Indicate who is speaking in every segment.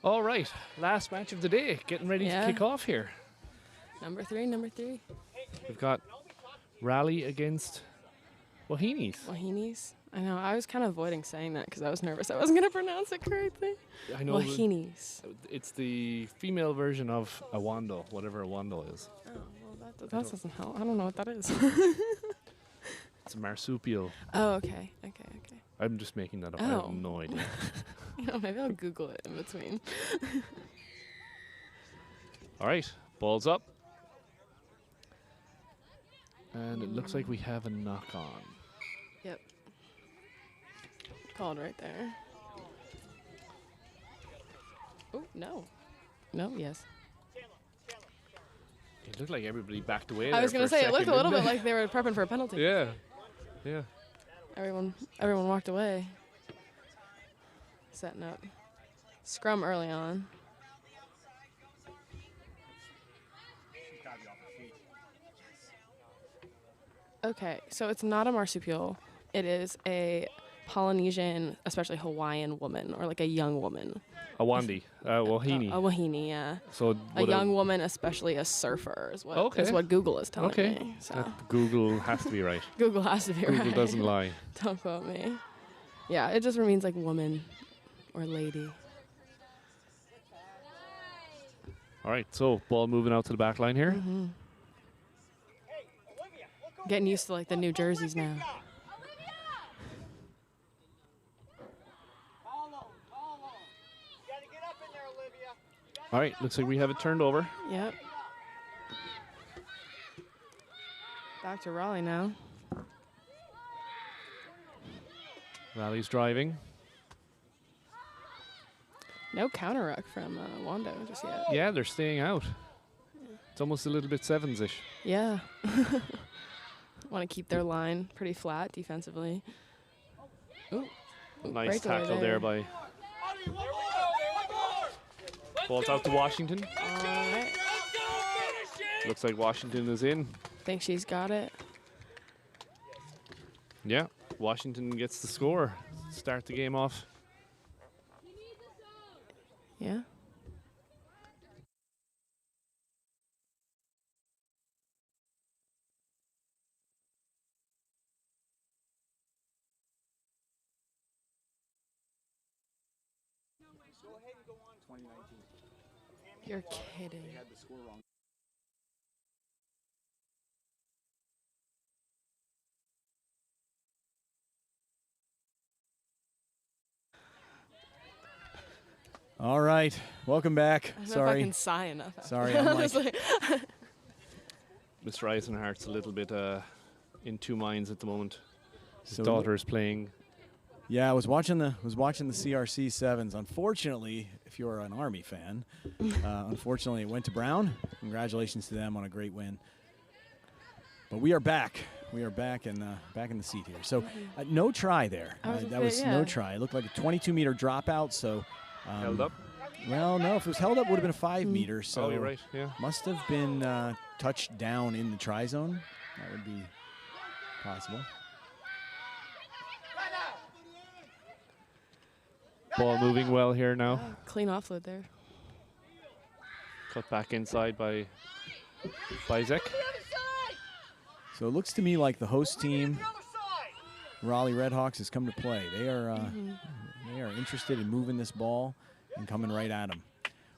Speaker 1: All right, last match of the day, getting ready to kick off here.
Speaker 2: Number three.
Speaker 1: We've got Raleigh against Wahines.
Speaker 2: Wahines. I know, I was kind of avoiding saying that because I was nervous I wasn't going to pronounce it correctly.
Speaker 1: I know.
Speaker 2: Wahines.
Speaker 1: It's the female version of a Wando, whatever a Wando is.
Speaker 2: Oh, well, that doesn't help. I don't know what that is.
Speaker 1: It's a marsupial.
Speaker 2: Oh, okay.
Speaker 1: I'm just making that up. I have no idea.
Speaker 2: Maybe I'll Google it in between.
Speaker 1: All right, ball's up. And it looks like we have a knock on.
Speaker 2: Yep. Called right there. Oh, no. No, yes.
Speaker 1: It looked like everybody backed away.
Speaker 2: I was going to say, it looked a little bit like they were prepping for a penalty.
Speaker 1: Yeah.
Speaker 2: Everyone walked away. Setting up. Scrum early on. Okay, so it's not a marsupial. It is a Polynesian, especially Hawaiian woman, or like a young woman.
Speaker 1: A Wandi, Wahine.
Speaker 2: A Wahine, yeah.
Speaker 1: So
Speaker 2: a young woman, especially a surfer, is what Google is telling me. So.
Speaker 1: Google has to be right.
Speaker 2: Google has to be right.
Speaker 1: Google doesn't lie.
Speaker 2: Don't quote me. Yeah, it just means like woman or lady.
Speaker 1: All right, so ball moving out to the back line here.
Speaker 2: Mm-hmm. Getting used to like the new jerseys now.
Speaker 1: All right, looks like we have it turned over.
Speaker 2: Yep. Back to Raleigh now.
Speaker 1: Raleigh's driving.
Speaker 2: No counter ruck from Wando just yet.
Speaker 1: Yeah, they're staying out. It's almost a little bit sevens-ish.
Speaker 2: Yeah. Want to keep their line pretty flat defensively. Ooh.
Speaker 1: Nice tackle there by... Ball's out to Washington.
Speaker 2: All right.
Speaker 1: Looks like Washington is in.
Speaker 2: Think she's got it.
Speaker 1: Yeah, Washington gets the score. Start the game off.
Speaker 2: Yeah.
Speaker 3: Go ahead and go on 2019.
Speaker 2: You're kidding.
Speaker 3: They had the score wrong.
Speaker 4: All right, welcome back.
Speaker 2: I don't know if I can sigh enough.
Speaker 4: Sorry, I'm like
Speaker 1: Mr. Eisenhart's a little bit in two minds at the moment. His daughter is playing.
Speaker 4: Yeah, I was watching the CRC sevens. Unfortunately, if you're an Army fan, unfortunately it went to Brown. Congratulations to them on a great win. But we are back. We are back in the seat here. So no try there. That was no try. It looked like a 22-meter dropout. So
Speaker 1: held up.
Speaker 4: Well, no. If it was held up, it would have been a 5 meter. So
Speaker 1: you're right. Yeah.
Speaker 4: Must have been touched down in the try zone. That would be possible.
Speaker 1: Ball moving well here now.
Speaker 2: Clean offload there.
Speaker 1: Cut back inside by Bizek.
Speaker 4: So it looks to me like the host team, Raleigh Redhawks, has come to play. They are interested in moving this ball and coming right at them.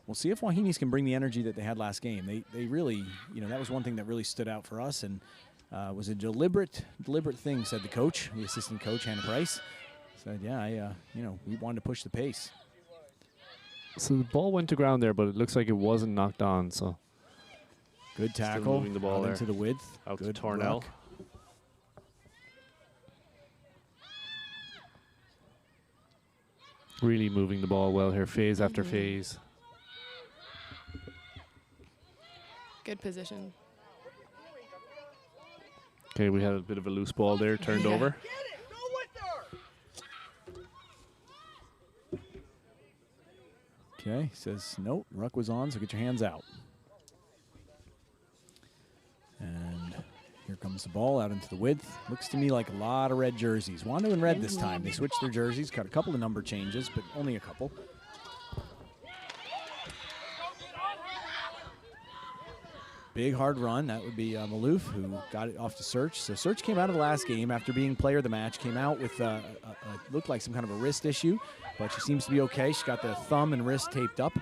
Speaker 4: We'll see if Wahines can bring the energy that they had last game. They really, that was one thing that really stood out for us and was a deliberate thing, said the coach, the assistant coach, Hannah Price. Said, yeah, we wanted to push the pace.
Speaker 1: So the ball went to ground there, but it looks like it wasn't knocked on. So
Speaker 4: good tackle.
Speaker 1: Moving the ball
Speaker 4: out into the width.
Speaker 1: Out
Speaker 4: good
Speaker 1: to Tornell.
Speaker 4: Block.
Speaker 1: Really moving the ball well here, phase after phase.
Speaker 2: Good position.
Speaker 1: Okay, we had a bit of a loose ball there, turned over.
Speaker 4: Okay, says, nope, ruck was on, so get your hands out. And here comes the ball out into the width. Looks to me like a lot of red jerseys. Wando in red this time. They switched their jerseys, got a couple of number changes, but only a couple. Big hard run. That would be Maloof, who got it off to Search. So Search came out of the last game after being player of the match. Came out with looked like some kind of a wrist issue, but she seems to be okay. She's got the thumb and wrist taped up,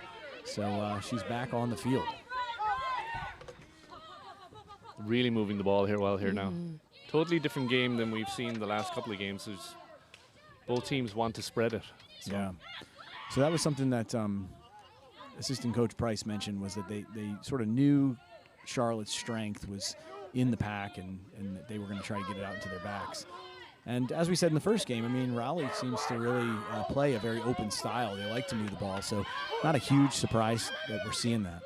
Speaker 4: so she's back on the field.
Speaker 1: Really moving the ball here well here now. Totally different game than we've seen the last couple of games. Both teams want to spread it. So.
Speaker 4: Yeah. So that was something that assistant coach Price mentioned, was that they sort of knew Charlotte's strength was in the pack, and that they were going to try to get it out into their backs. And as we said in the first game, I mean, Raleigh seems to really play a very open style. They like to move the ball, so not a huge surprise that we're seeing that.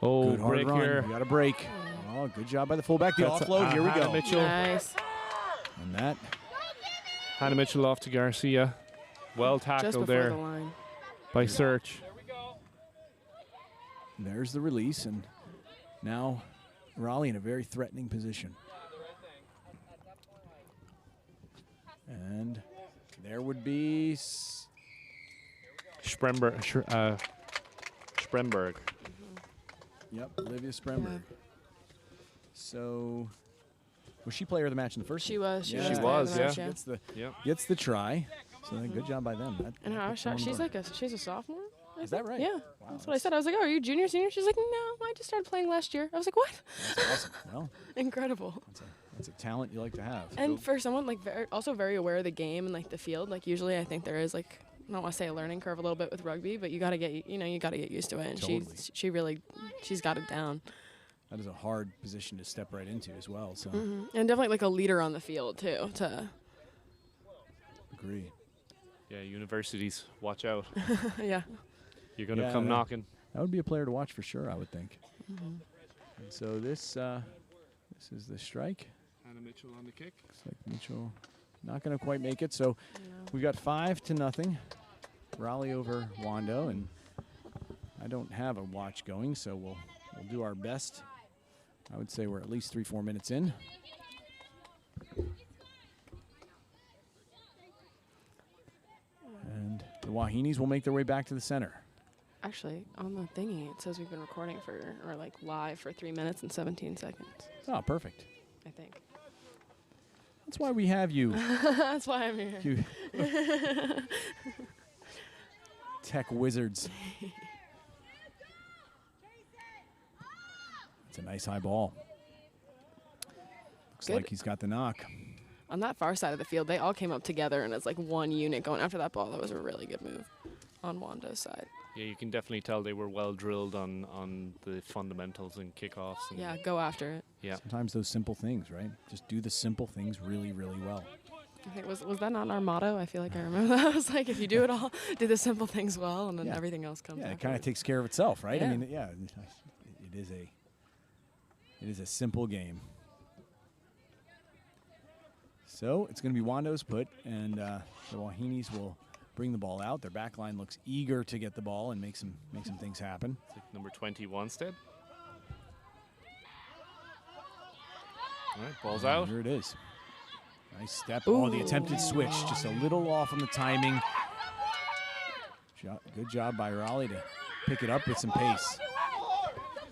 Speaker 1: Oh,
Speaker 4: good hard
Speaker 1: break
Speaker 4: run.
Speaker 1: here.
Speaker 4: We got a break. Oh, good job by the fullback. The offload. Here we go.
Speaker 1: Mitchell.
Speaker 2: Nice.
Speaker 4: And that.
Speaker 1: Hannah Mitchell off to Garcia. Well
Speaker 2: Just
Speaker 1: tackled
Speaker 2: before
Speaker 1: there
Speaker 2: the line.
Speaker 1: by Search.
Speaker 4: There's the release, and now Raleigh in a very threatening position. And there would be
Speaker 1: Spremberg.
Speaker 4: Yep, Olivia Spremberg. So, was she player of the match in the first?
Speaker 2: She was. She
Speaker 4: Yeah.
Speaker 2: was.
Speaker 1: She
Speaker 2: player of
Speaker 1: was,
Speaker 2: the match,
Speaker 1: yeah.
Speaker 4: Gets the try. So good job by them.
Speaker 2: And how she's a sophomore. I
Speaker 4: Is that
Speaker 2: think?
Speaker 4: right?
Speaker 2: Yeah.
Speaker 4: Wow,
Speaker 2: That's what I said. I was like, oh, are you junior, senior? She's like, no, I just started playing last year. I was like, what?
Speaker 4: That's awesome. Well,
Speaker 2: Incredible.
Speaker 4: that's a talent you like to have.
Speaker 2: And for someone like also very aware of the game and like the field, like usually I think there is like, I don't want to say a learning curve a little bit with rugby, but you got to get used to it. And
Speaker 4: Totally.
Speaker 2: she's got it down.
Speaker 4: That is a hard position to step right into as well. So
Speaker 2: And definitely like a leader on the field too.
Speaker 4: agree.
Speaker 1: Yeah, universities, watch out.
Speaker 2: Yeah.
Speaker 1: You're going to
Speaker 4: Yeah,
Speaker 1: come knocking.
Speaker 4: That would be a player to watch for sure, I would think. And so this is the strike.
Speaker 1: Hannah Mitchell on the kick.
Speaker 4: Looks like Mitchell not going to quite make it. So we got 5-0. Raleigh over Wando, and I don't have a watch going, so we'll do our best. I would say we're at least 3-4 minutes in. And the Wahines will make their way back to the center.
Speaker 2: Actually, on the thingy, it says we've been recording or like live for 3 minutes and 17 seconds,
Speaker 4: Oh, perfect.
Speaker 2: I think.
Speaker 4: That's why we have you.
Speaker 2: That's why I'm here.
Speaker 4: You tech wizards. It's a nice high ball. Looks
Speaker 2: Good.
Speaker 4: like he's got the knock.
Speaker 2: On that far side of the field, they all came up together and it's like one unit going after that ball. That was a really good move on Wando's side.
Speaker 1: Yeah, you can definitely tell they were well drilled on the fundamentals and kickoffs. And
Speaker 2: Yeah, go after it.
Speaker 1: Yeah.
Speaker 4: Sometimes those simple things, right? Just do the simple things really, really well.
Speaker 2: I think was that not our motto? I feel like I remember that. I was like, if you do it all, do the simple things well, and then
Speaker 4: Yeah.
Speaker 2: everything else comes.
Speaker 4: Yeah, it kind of
Speaker 2: afterwards.
Speaker 4: takes care of itself, right? I
Speaker 2: Yeah.
Speaker 4: mean, yeah, it is a simple game. So it's going to be Wando's put, and the Wahines will bring the ball out. Their back line looks eager to get the ball and make some things happen.
Speaker 1: It's like number 20, Wanstead. All right, ball's out.
Speaker 4: Here it is. Nice step. Oh, the attempted switch, just a little off on the timing. Good job by Raleigh to pick it up with some pace.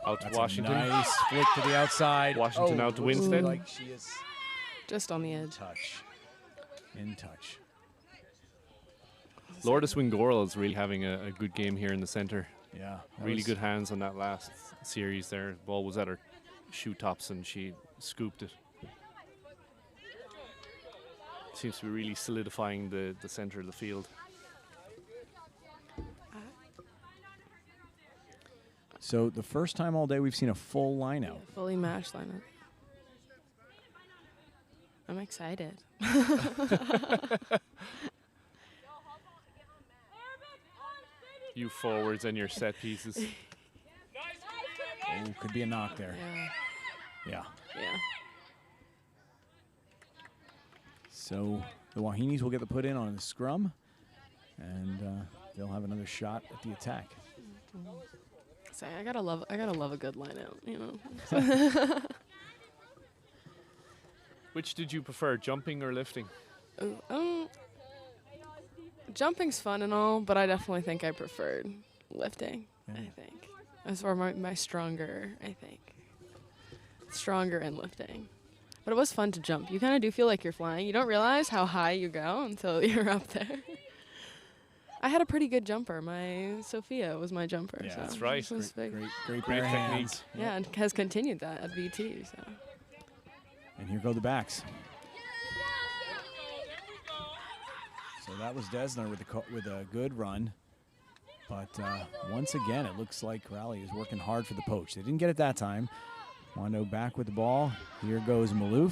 Speaker 1: Out to
Speaker 4: That's
Speaker 1: Washington.
Speaker 4: a nice flick to the outside.
Speaker 1: Washington out to
Speaker 4: looks
Speaker 1: Winstead.
Speaker 4: Like she is
Speaker 2: Just on the
Speaker 4: in
Speaker 2: edge.
Speaker 4: touch. In touch.
Speaker 1: Lourdes Wingorl is really having a good game here in the center.
Speaker 4: Yeah. that
Speaker 1: Really
Speaker 4: was-
Speaker 1: good hands on that last series there. Ball was at her shoe tops and she scooped it. Seems to be really solidifying the center of the field.
Speaker 4: So the first time all day we've seen a full line out.
Speaker 2: Fully matched lineup. I'm excited.
Speaker 1: You forwards and your set pieces.
Speaker 4: Oh, could be a knock there.
Speaker 2: Yeah.
Speaker 4: Yeah.
Speaker 2: Yeah.
Speaker 4: So the Wahines will get the put in on the scrum, and they'll have another shot at the attack.
Speaker 2: Say, I gotta love a good lineup, you know.
Speaker 1: Which did you prefer, jumping or lifting?
Speaker 2: Jumping's fun and all, but I definitely think I preferred lifting.
Speaker 4: Yeah.
Speaker 2: I think that's where my stronger. I think stronger in lifting. But it was fun to jump. You kind of do feel like you're flying. You don't realize how high you go until you're up there. I had a pretty good jumper. My Sophia was my jumper.
Speaker 4: Yeah,
Speaker 2: so
Speaker 1: that's right.
Speaker 2: this was big.
Speaker 4: Great
Speaker 1: Great
Speaker 4: pair of
Speaker 1: technique.
Speaker 4: hands.
Speaker 2: Yeah, and has continued that at VT. So.
Speaker 4: And here go the backs. So that was Desner with a good run. But once again, it looks like Raleigh is working hard for the poach. They didn't get it that time. Wando back with the ball. Here goes Maloof.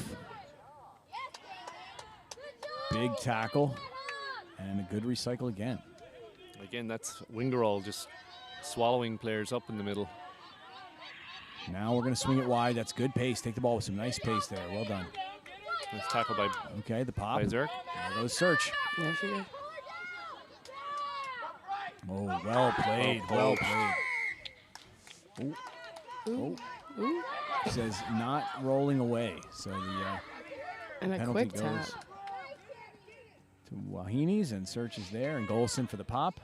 Speaker 4: Big tackle. And a good recycle again.
Speaker 1: Again, that's EGRL just swallowing players up in the middle.
Speaker 4: Now we're going to swing it wide. That's good pace. Take the ball with some nice pace there. Well done.
Speaker 1: Nice tackle by
Speaker 4: Okay, the pop.
Speaker 1: Zerk.
Speaker 4: There goes Search.
Speaker 2: Yeah, she did.
Speaker 4: Oh, well played. Well played.
Speaker 2: Ooh.
Speaker 4: Oh.
Speaker 2: Ooh.
Speaker 4: Says not rolling away. So the
Speaker 2: And a
Speaker 4: penalty
Speaker 2: quick
Speaker 4: goes
Speaker 2: tap.
Speaker 4: to Wahines, and Search is there, and Golson for the pop.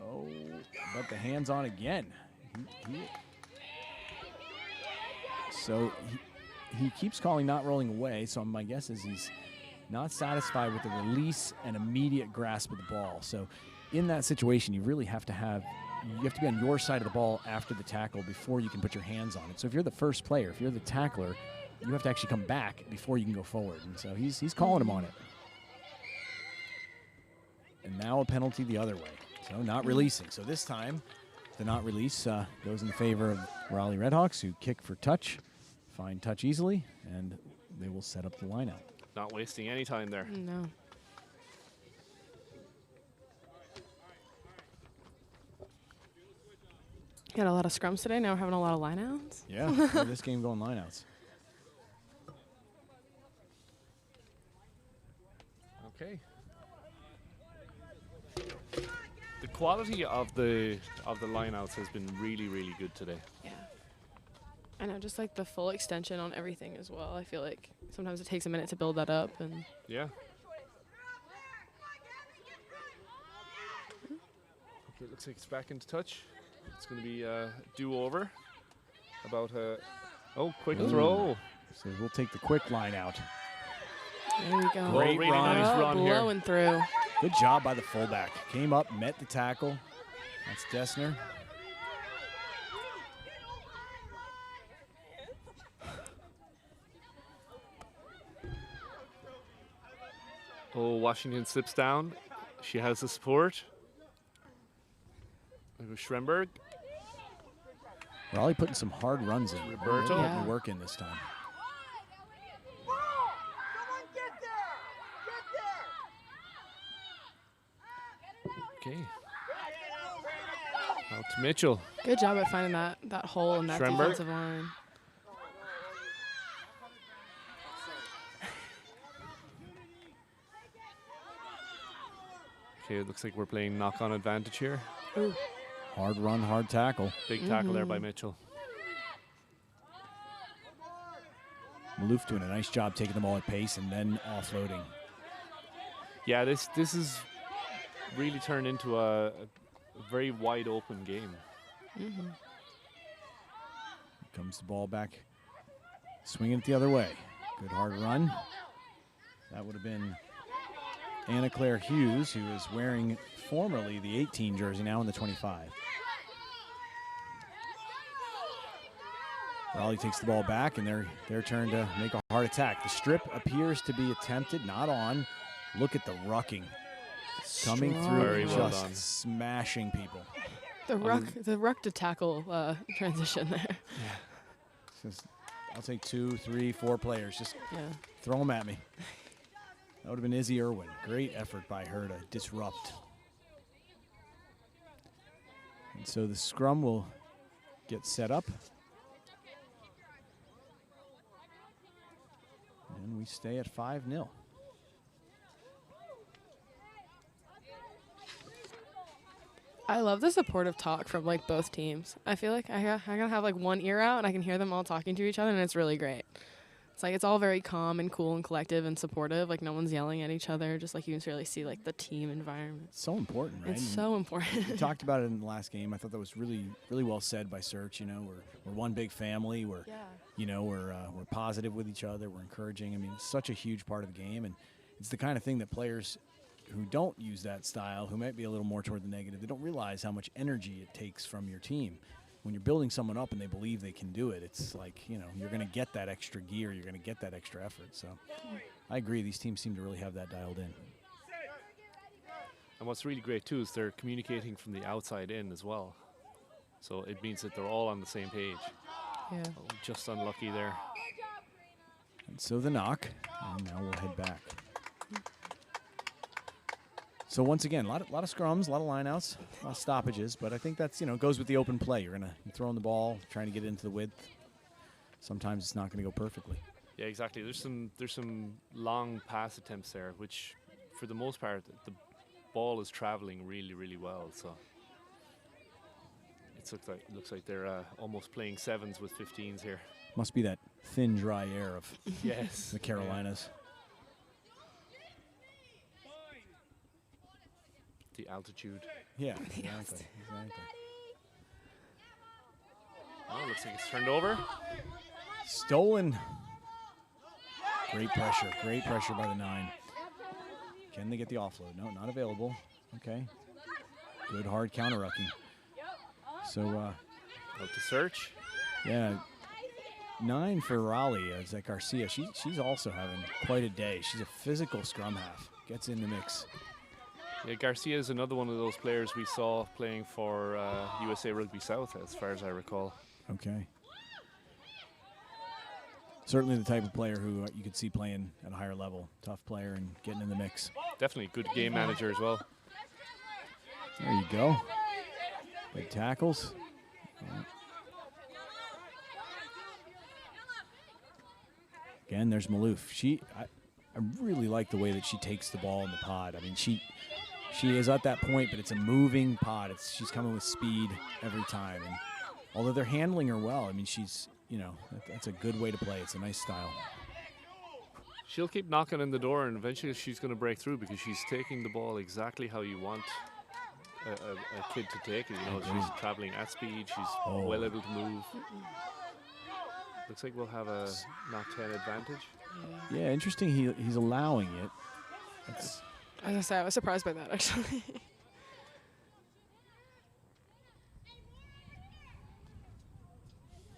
Speaker 4: Oh, but the hands on again. So he keeps calling not rolling away, so my guess is he's not satisfied with the release and immediate grasp of the ball. So in that situation, you really have to be on your side of the ball after the tackle before you can put your hands on it. So if you're the first player, if you're the tackler, you have to actually come back before you can go forward. And so he's calling him on it. And now a penalty the other way. So not releasing. So this time, the not release goes in the favor of Raleigh Redhawks, who kick for touch, find touch easily, and they will set up the lineout.
Speaker 1: Not wasting any time there.
Speaker 2: No. Got a lot of scrums today. Now we're having a lot of lineouts.
Speaker 4: Yeah, this game going lineouts.
Speaker 1: Okay. The quality of the lineouts has been really, really good today.
Speaker 2: Yeah. I know, just like the full extension on everything as well. I feel like sometimes it takes a minute to build that up. And
Speaker 1: Yeah. Okay, looks like it's back into touch. It's going to be a do-over. About quick
Speaker 4: Ooh.
Speaker 1: throw.
Speaker 4: So we'll take the quick line out.
Speaker 2: there we go.
Speaker 4: Great
Speaker 1: really
Speaker 4: run.
Speaker 1: nice run here.
Speaker 2: Blowing through.
Speaker 4: Good job by the fullback. Came up, met the tackle. That's Dessner.
Speaker 1: Oh, Washington slips down. She has the support. There goes Schremberg.
Speaker 4: Raleigh putting some hard runs in.
Speaker 1: Roberto.
Speaker 4: Really
Speaker 2: Yeah.
Speaker 4: putting work in this time.
Speaker 1: Okay. Out to Mitchell.
Speaker 2: Good job at finding that hole in that
Speaker 1: Schremberg.
Speaker 2: defensive line.
Speaker 1: Okay, it looks like we're playing knock-on advantage here.
Speaker 2: Ooh.
Speaker 4: Hard run, hard tackle.
Speaker 1: Big tackle there by Mitchell.
Speaker 4: Maloof doing a nice job taking the ball at pace and then offloading.
Speaker 1: Yeah, this is really turned into a very wide open game.
Speaker 4: Comes the ball back, swinging it the other way. Good hard run. That would have been Anna Claire Hughes, who is wearing formerly the 18 jersey, now in the 25. Raleigh takes the ball back, and their turn to make a hard attack. The strip appears to be attempted, not on. Look at the rucking. Coming
Speaker 2: Strong.
Speaker 4: through
Speaker 1: Very
Speaker 4: and
Speaker 1: well
Speaker 4: just
Speaker 1: done.
Speaker 4: smashing people.
Speaker 2: The ruck to tackle transition there.
Speaker 4: Says, I'll take 2, 3, 4 players. Just
Speaker 2: Yeah.
Speaker 4: throw them at me. That would have been Izzy Irwin. Great effort by her to disrupt. And so the scrum will get set up. And we stay at 5-0.
Speaker 2: I love the supportive talk from like both teams. I feel like I gotta have like one ear out and I can hear them all talking to each other, and it's really great. It's like it's all very calm and cool and collective and supportive. Like no one's yelling at each other. Just like you can really see like the team environment.
Speaker 4: So important, right?
Speaker 2: It's so important.
Speaker 4: We talked about it in the last game. I thought that was really, really well said by Search. You know, we're one big family. We're, you know, we're positive with each other. We're encouraging. I mean, it's such a huge part of the game, and it's the kind of thing that players who don't use that style, who might be a little more toward the negative, they don't realize how much energy it takes from your team. When you're building someone up and they believe they can do it, it's like, you know, you're going to get that extra gear, you're going to get that extra effort. So I agree, these teams seem to really have that dialed in.
Speaker 1: And what's really great, too, is they're communicating from the outside in as well. So it means that they're all on the same page.
Speaker 2: Yeah.
Speaker 1: Oh, just unlucky there.
Speaker 4: And so the knock, and now we'll head back. So once again, a lot of scrums, a lot of lineouts, a lot of stoppages, but I think that's, you know, goes with the open play. You're throwing the ball, trying to get it into the width. Sometimes it's not going to go perfectly.
Speaker 1: Yeah, exactly. There's some long pass attempts there, which for the most part the ball is traveling really, really well. So it looks like they're almost playing sevens with 15s here.
Speaker 4: Must be that thin, dry air of
Speaker 1: yes,
Speaker 4: the Carolinas.
Speaker 1: The altitude.
Speaker 4: Yeah, exactly.
Speaker 1: Oh, looks like it's turned over.
Speaker 4: Stolen. Great pressure by the 9. Can they get the offload? No, not available. Okay. Good hard counter-rucking. So,
Speaker 1: out to Search.
Speaker 4: Yeah, 9 for Raleigh. Is that Garcia? She's also having quite a day. She's a physical scrum half. Gets in the mix.
Speaker 1: Yeah, Garcia is another one of those players we saw playing for USA Rugby South, as far as I recall.
Speaker 4: Okay. Certainly the type of player who you could see playing at a higher level. Tough player and getting in the mix.
Speaker 1: Definitely good game manager as well.
Speaker 4: There you go. Big tackles. Yeah. Again, there's Maloof. I really like the way that she takes the ball in the pod. I mean, she is at that point, but it's a moving pod. She's coming with speed every time. And although they're handling her well, I mean, she's, you know, that's a good way to play. It's a nice style.
Speaker 1: She'll keep knocking on the door, and eventually she's going to break through because she's taking the ball exactly how you want a kid to take it. You know, she's traveling at speed. She's well able to move. Looks like we'll have a not 10 advantage.
Speaker 4: Yeah, interesting. He's allowing it. That's
Speaker 2: As I say, I was surprised by that, actually.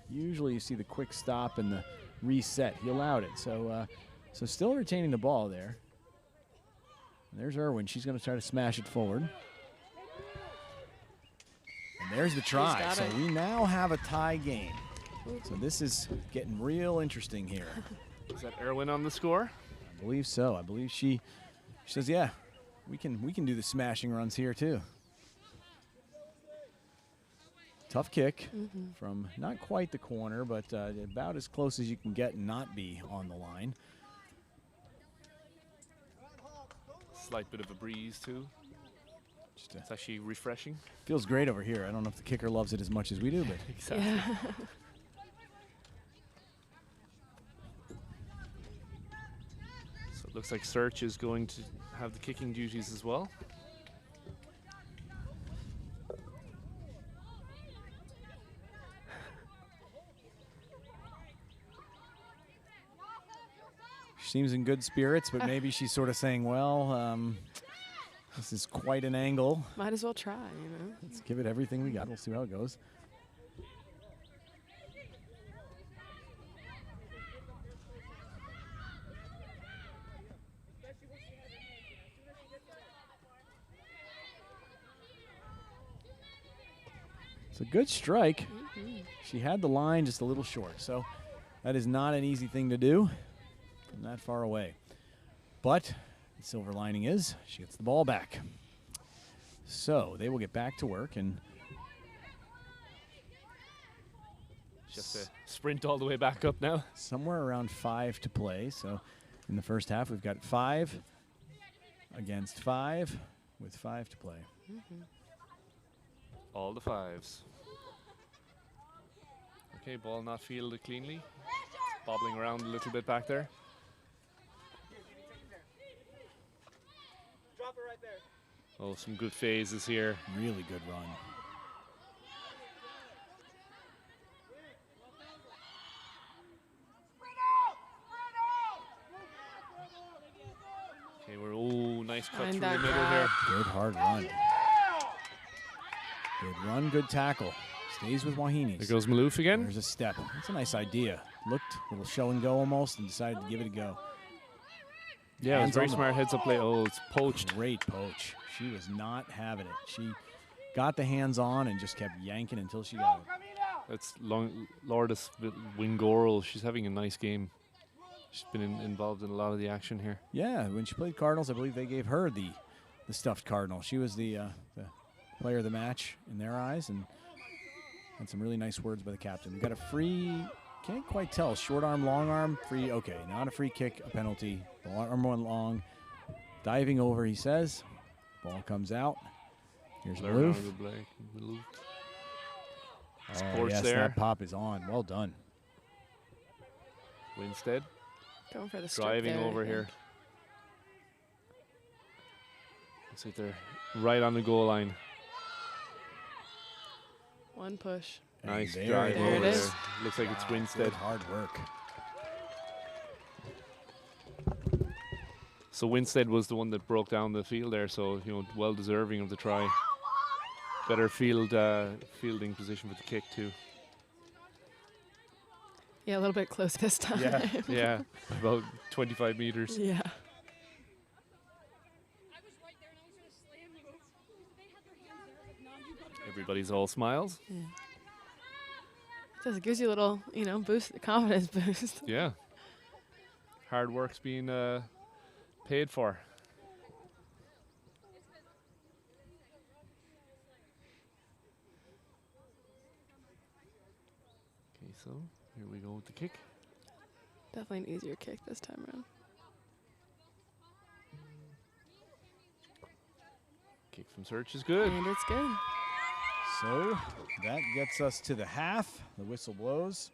Speaker 4: usually you see the quick stop and the reset. He allowed it. So still retaining the ball there. And there's Irwin. She's going to try to smash it forward. And there's the try. So we now have a tie game. So this is getting real interesting here.
Speaker 1: Is that Irwin on the score?
Speaker 4: I believe so. I believe she says, yeah, we can do the smashing runs here too. Tough kick from not quite the corner, but about as close as you can get and not be on the line.
Speaker 1: Slight bit of a breeze too. It's actually refreshing.
Speaker 4: Feels great over here. I don't know if the kicker loves it as much as we do, but
Speaker 1: exactly.
Speaker 2: Yeah.
Speaker 1: So it looks like Search is going to have the kicking duties as well.
Speaker 4: she seems in good spirits, but maybe she's sort of saying, well, this is quite an angle.
Speaker 2: Might as well try, you know.
Speaker 4: Let's give it everything we got. We'll see how it goes. It's a good strike. She had the line just a little short, so that is not an easy thing to do from that far away. But the silver lining is she gets the ball back. So they will get back to work and
Speaker 1: just to sprint all the way back up now.
Speaker 4: Somewhere around 5 to play. So in the first half, we've got 5 against 5 with 5 to play.
Speaker 1: All the 5s. Okay, ball not fielded cleanly. bobbling around a little bit back there.
Speaker 3: Drop it right there.
Speaker 1: Oh, some good phases here.
Speaker 4: Really good run.
Speaker 1: Okay, nice cut
Speaker 2: Find
Speaker 1: through the
Speaker 2: that
Speaker 1: middle
Speaker 2: gap.
Speaker 1: here.
Speaker 4: Good hard run. Good run, good tackle. Stays with Wahines.
Speaker 1: There goes Maloof again.
Speaker 4: There's a step. That's a nice idea. Looked a little show and go almost and decided to give it a go.
Speaker 1: Yeah, it was
Speaker 4: Hands
Speaker 1: very
Speaker 4: on the-
Speaker 1: smart heads up play. Oh, it's poached.
Speaker 4: Great poach. She was not having it. She got the hands on and just kept yanking until she got it.
Speaker 1: That's Lourdes Wingorl. She's having a nice game. She's been involved in a lot of the action here.
Speaker 4: Yeah, when she played Cardinals, I believe they gave her the stuffed Cardinal. She was the player of the match in their eyes, and had some really nice words by the captain. We got a free, can't quite tell, short arm, long arm, free. Okay, not a free kick, a penalty. The arm went long, diving over. He says, ball comes out. Here's Maloof. Oh, yes,
Speaker 1: there.
Speaker 4: that pop is on. Well done.
Speaker 1: Winstead
Speaker 2: Going for the strip
Speaker 1: driving
Speaker 2: there,
Speaker 1: over
Speaker 2: I
Speaker 1: here.
Speaker 2: think.
Speaker 1: Looks like they're right on the goal line.
Speaker 2: One push.
Speaker 4: And
Speaker 1: Nice
Speaker 4: there
Speaker 1: drive
Speaker 4: it
Speaker 1: over there.
Speaker 2: is.
Speaker 1: Looks like it's
Speaker 4: Wow,
Speaker 1: Winstead.
Speaker 4: good hard work.
Speaker 1: So Winstead was the one that broke down the field there, so well deserving of the try. Better fielding position for the kick too.
Speaker 2: Yeah, a little bit close this time.
Speaker 1: Yeah, about 25 meters.
Speaker 2: Yeah.
Speaker 1: Everybody's all smiles.
Speaker 2: It gives you a little, boost, confidence boost.
Speaker 1: Yeah. Hard work's being paid for. Okay, so here we go with the kick.
Speaker 2: Definitely an easier kick this time around.
Speaker 1: Kick from Search is good.
Speaker 2: And it's good.
Speaker 4: So that gets us to the half. The whistle blows.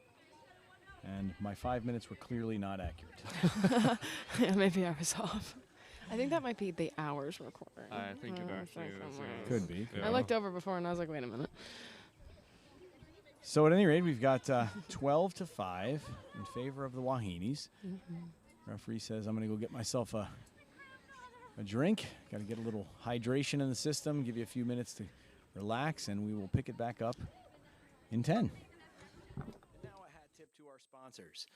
Speaker 4: And my 5 minutes were clearly not accurate.
Speaker 2: Yeah, maybe I was off. I think that might be the hours recording.
Speaker 1: I think it actually is.
Speaker 4: Could be.
Speaker 2: I looked over before and I was like, wait a minute.
Speaker 4: So at any rate, we've got 12-5 in favor of the Wahines. Referee says I'm going to go get myself a drink. Got to get a little hydration in the system, give you a few minutes to relax, and we will pick it back up in 10.
Speaker 5: And now a hat tip to our sponsors.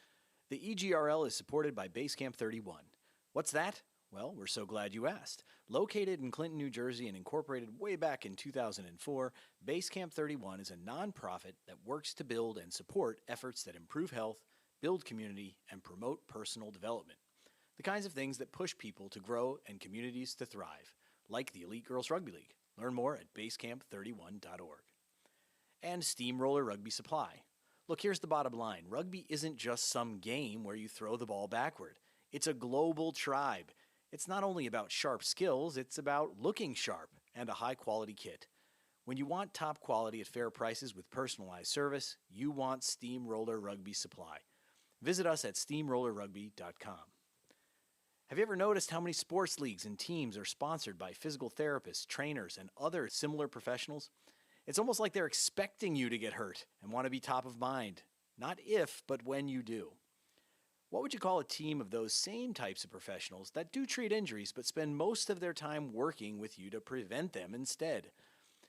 Speaker 5: The EGRL is supported by Basecamp 31. What's that? Well, we're so glad you asked. Located in Clinton, New Jersey and incorporated way back in 2004, Basecamp 31 is a nonprofit that works to build and support efforts that improve health, build community, and promote personal development. The kinds of things that push people to grow and communities to thrive, like the Elite Girls Rugby League. Learn more at basecamp31.org. And Steamroller Rugby Supply. Look, here's the bottom line. Rugby isn't just some game where you throw the ball backward. It's a global tribe. It's not only about sharp skills, it's about looking sharp and a high-quality kit. When you want top quality at fair prices with personalized service, you want Steamroller Rugby Supply. Visit us at steamrollerrugby.com. Have you ever noticed how many sports leagues and teams are sponsored by physical therapists, trainers, and other similar professionals? It's almost like they're expecting you to get hurt and want to be top of mind. Not if, but when you do. What would you call a team of those same types of professionals that do treat injuries but spend most of their time working with you to prevent them instead?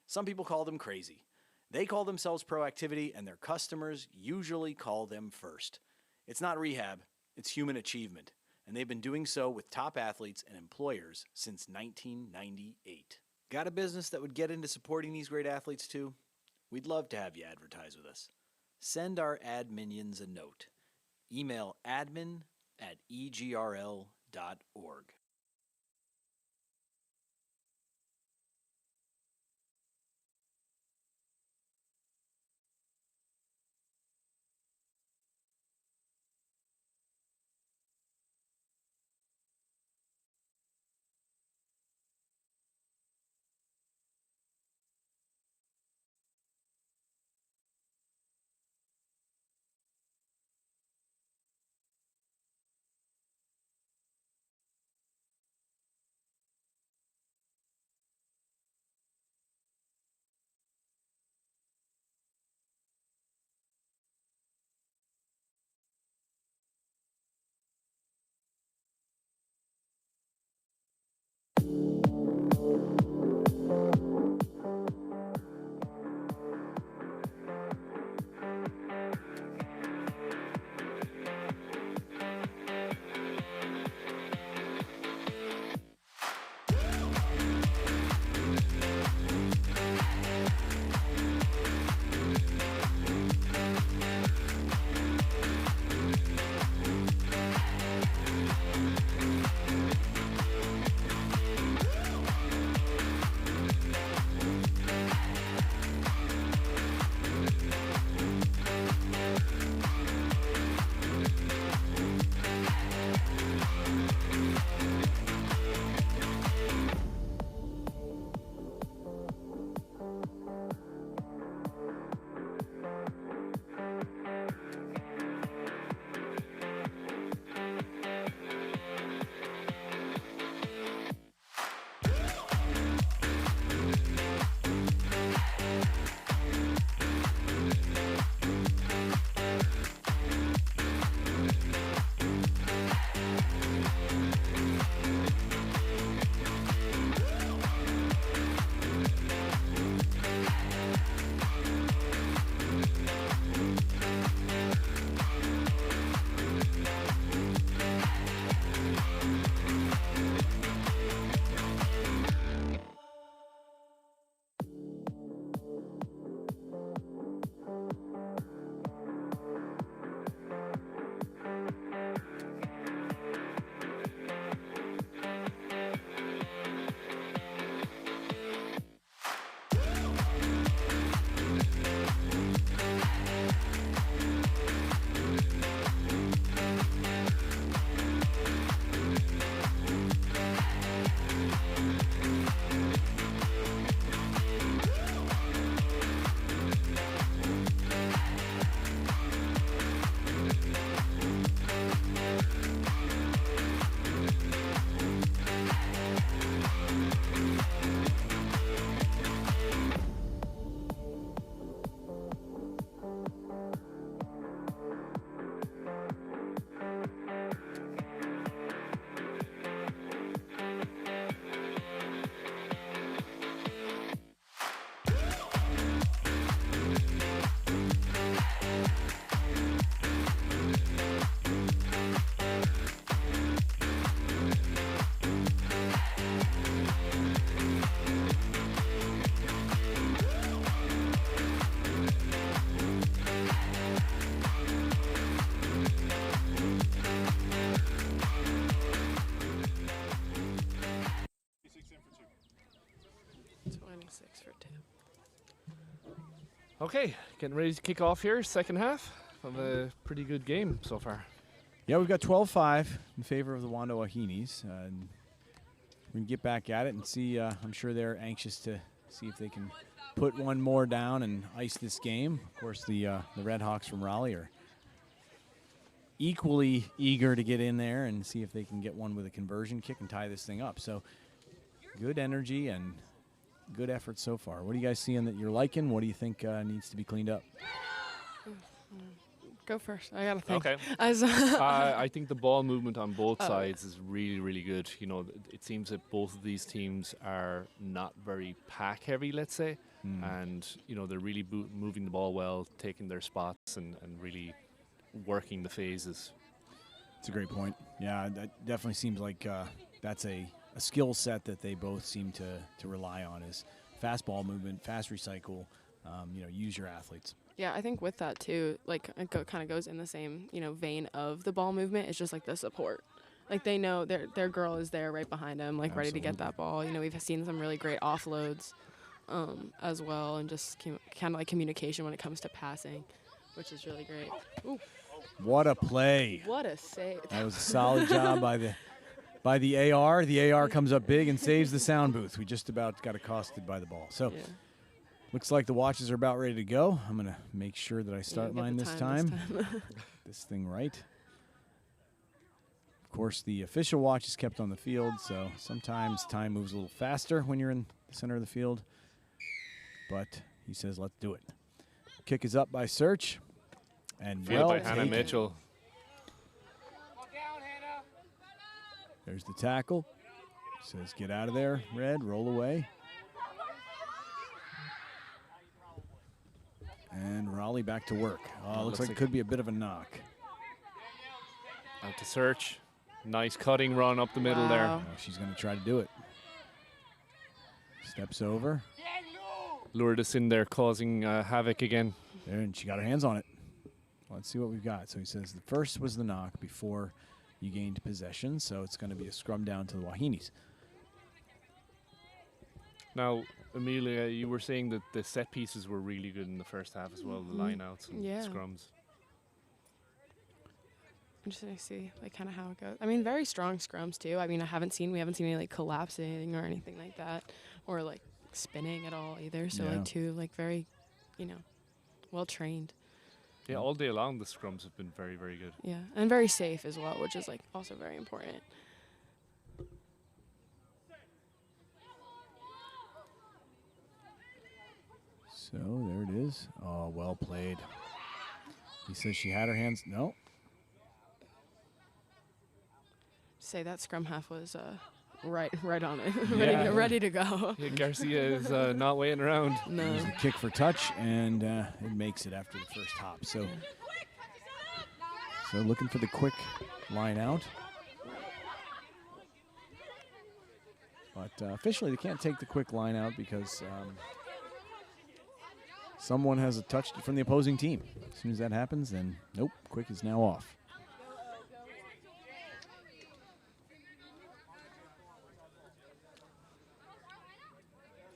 Speaker 5: Some people call them crazy. They call themselves proactivity, and their customers usually call them first. It's not rehab, it's human achievement, and they've been doing so with top athletes and employers since 1998. Got a business that would get into supporting these great athletes too? We'd love to have you advertise with us. Send our ad minions a note. Email admin@egrl.org.
Speaker 2: for 2.
Speaker 1: Okay, getting ready to kick off here, second half of a pretty good game so far.
Speaker 4: Yeah, we've got 12-5 in favor of the Wando Wahines. And we can get back at it and see. I'm sure they're anxious to see if they can put one more down and ice this game. Of course, the Redhawks from Raleigh are equally eager to get in there and see if they can get one with a conversion kick and tie this thing up. So good energy and good effort so far. What are you guys seeing that you're liking? What do you think needs to be cleaned up?
Speaker 2: Go first. I gotta think.
Speaker 1: Okay. I think the ball movement on both sides is really, really good. You know, it seems that both of these teams are not very pack heavy, let's say, and you know they're really moving the ball well, taking their spots, and really working the phases.
Speaker 4: It's a great point. Yeah, that definitely seems like that's a skill set that they both seem to rely on is fast ball movement, fast recycle. You know, use your athletes.
Speaker 2: Yeah, I think with that too, like it kind of goes in the same, you know, vein of the ball movement. It's just like the support. Like they know their girl is there right behind them, like ready to get that ball. You know, we've seen some really great offloads as well, and just kind of like communication when it comes to passing, which is really great. Ooh.
Speaker 4: What a play!
Speaker 2: What a save!
Speaker 4: That was a solid job by the AR. The AR comes up big and saves the sound booth. We just about got accosted by the ball. So.
Speaker 2: Yeah.
Speaker 4: Looks like the watches are about ready to go. I'm going to make sure that I start mine this time. This thing right. Of course, the official watch is kept on the field, so sometimes time moves a little faster when you're in the center of the field. But he says, let's do it. Kick is up by Search. And
Speaker 1: Field by
Speaker 4: well
Speaker 1: Hannah
Speaker 4: taken.
Speaker 1: Mitchell.
Speaker 4: There's the tackle. Says, get out of there, Red, roll away. And Raleigh back to work. Looks like it could be a bit of a knock.
Speaker 1: Out to Search. Nice cutting run up the middle there.
Speaker 2: Wow.
Speaker 4: She's going to try to do it. Steps over.
Speaker 1: Lured us in there, causing havoc again.
Speaker 4: There, and she got her hands on it. Let's see what we've got. So he says the first was the knock before you gained possession, so it's going to be a scrum down to the Wahines.
Speaker 1: Now, Emilia, you were saying that the set pieces were really good in the first half as well, the lineouts and scrums.
Speaker 2: Interesting to see like kind of how it goes. I mean, very strong scrums too. I mean, we haven't seen any like collapsing or anything like that, or like spinning at all either. So like very, you know, well trained.
Speaker 1: Yeah, all day long the scrums have been very, very good.
Speaker 2: Yeah, and very safe as well, which is like also very important.
Speaker 4: So there it is. Oh, well played. He says she had her hands. No.
Speaker 2: Say that scrum half was right on it, ready to go.
Speaker 1: Yeah, Garcia is not waiting around.
Speaker 2: No.
Speaker 4: There's the kick for touch, and it makes it after the first hop. So looking for the quick line out. But officially, they can't take the quick line out because someone has a touch from the opposing team. As soon as that happens, then nope, quick is now off.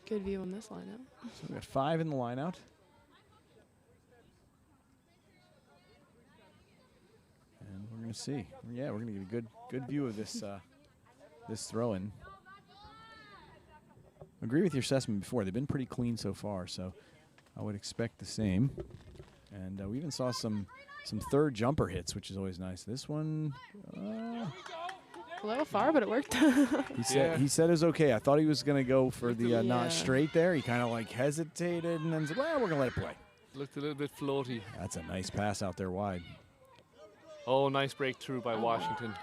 Speaker 2: Good view on this lineup.
Speaker 4: So we got 5 in the lineout. And we're going to see. Yeah, we're going to get a good view of this this throw-in. Agree with your assessment before. They've been pretty clean so far, so I would expect the same. And we even saw some third jumper hits, which is always nice. This one,
Speaker 2: a little far, but it worked.
Speaker 4: he said it was okay. I thought he was going to go for the not straight there. He kind of like hesitated and then said, well, we're going to let it play.
Speaker 1: Looked a little bit floaty.
Speaker 4: That's a nice pass out there wide.
Speaker 1: Oh, nice breakthrough by Washington.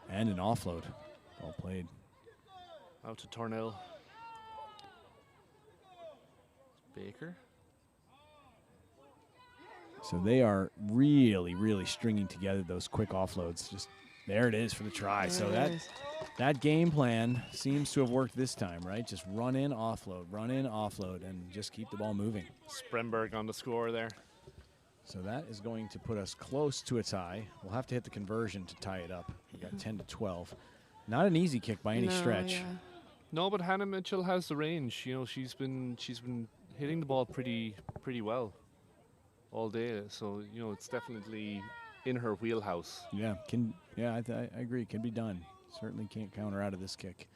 Speaker 4: And an offload. Well played.
Speaker 1: Out to Tornell. Baker.
Speaker 4: So they are really, really stringing together those quick offloads. Just there it is for the try. So that game plan seems to have worked this time, right? Just run in, offload, and just keep the ball moving.
Speaker 1: Spremberg on the score there.
Speaker 4: So that is going to put us close to a tie. We'll have to hit the conversion to tie it up. We got 10 to 12. Not an easy kick by any stretch.
Speaker 2: Yeah.
Speaker 1: No, but Hannah Mitchell has the range. You know, she's been hitting the ball pretty well all day. So you know, it's definitely in her wheelhouse.
Speaker 4: Yeah, I agree. Can be done. Certainly can't counter out of this kick.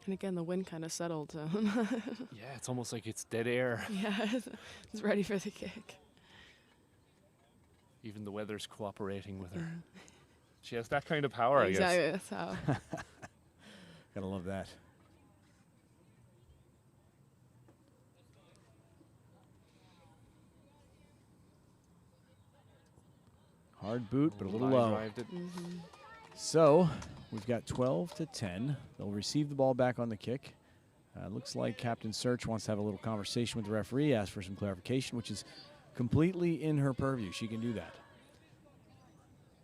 Speaker 2: And again, the wind kind of settled. So
Speaker 1: Yeah, it's almost like it's dead air.
Speaker 2: yeah, it's ready for the kick.
Speaker 1: Even the weather's cooperating with her. She has that kind of power, I guess.
Speaker 2: Exactly, that's how.
Speaker 4: Gotta love that. Hard boot, but a little
Speaker 1: Line
Speaker 4: low.
Speaker 1: drived it.
Speaker 4: So we've got 12-10. They'll receive the ball back on the kick. Looks like Captain Search wants to have a little conversation with the referee, ask for some clarification, which is completely in her purview. She can do that.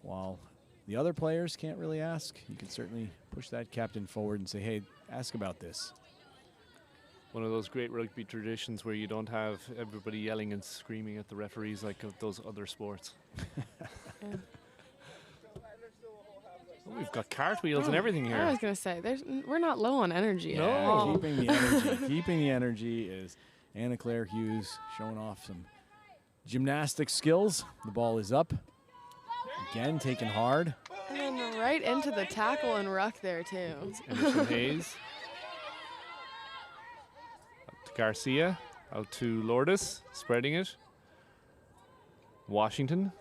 Speaker 4: While the other players can't really ask, you can certainly push that captain forward and say, hey, ask about this.
Speaker 1: One of those great rugby traditions where you don't have everybody yelling and screaming at the referees like of those other sports. Oh, we've got cartwheels and everything here.
Speaker 2: I was gonna say, we're not low on energy
Speaker 1: No.
Speaker 2: at all.
Speaker 4: Keeping the energy. Keeping the energy is Anna Claire Hughes showing off some gymnastic skills. The ball is up. Again, taken hard.
Speaker 2: And then right into the tackle and ruck there too.
Speaker 1: Emerson Hayes. Out to Garcia. Out to Lourdes. Spreading it. Washington.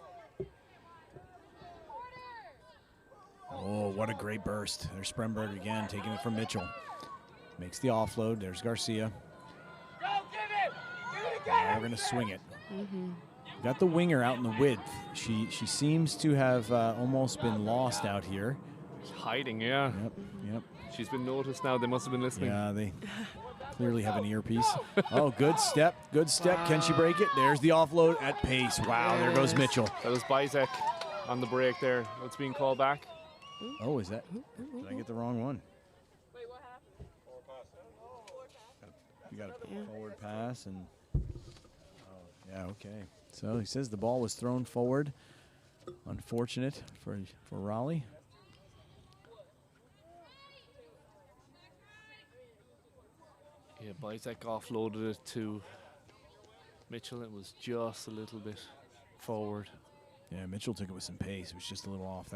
Speaker 4: Oh, what a great burst. There's Spremberg again, taking it from Mitchell. Makes the offload. There's Garcia. Now we're going to swing it. Got the winger out in the width. She seems to have almost been lost out here.
Speaker 1: Hiding, yeah.
Speaker 4: Yep.
Speaker 1: She's been noticed now. They must have been listening.
Speaker 4: Yeah, they clearly have an earpiece. Oh, good step. Good step. Can she break it? There's the offload at pace. Wow, there goes Mitchell.
Speaker 1: That was Bizek on the break there. What's being called back?
Speaker 4: Oh, is that? Did I get the wrong one?
Speaker 6: Wait, what happened?
Speaker 4: You got a forward pass and. Oh, yeah, okay. So he says the ball was thrown forward. Unfortunate for Raleigh.
Speaker 1: Yeah, Bizek offloaded it to Mitchell. It was just a little bit forward.
Speaker 4: Yeah, Mitchell took it with some pace. It was just a little off.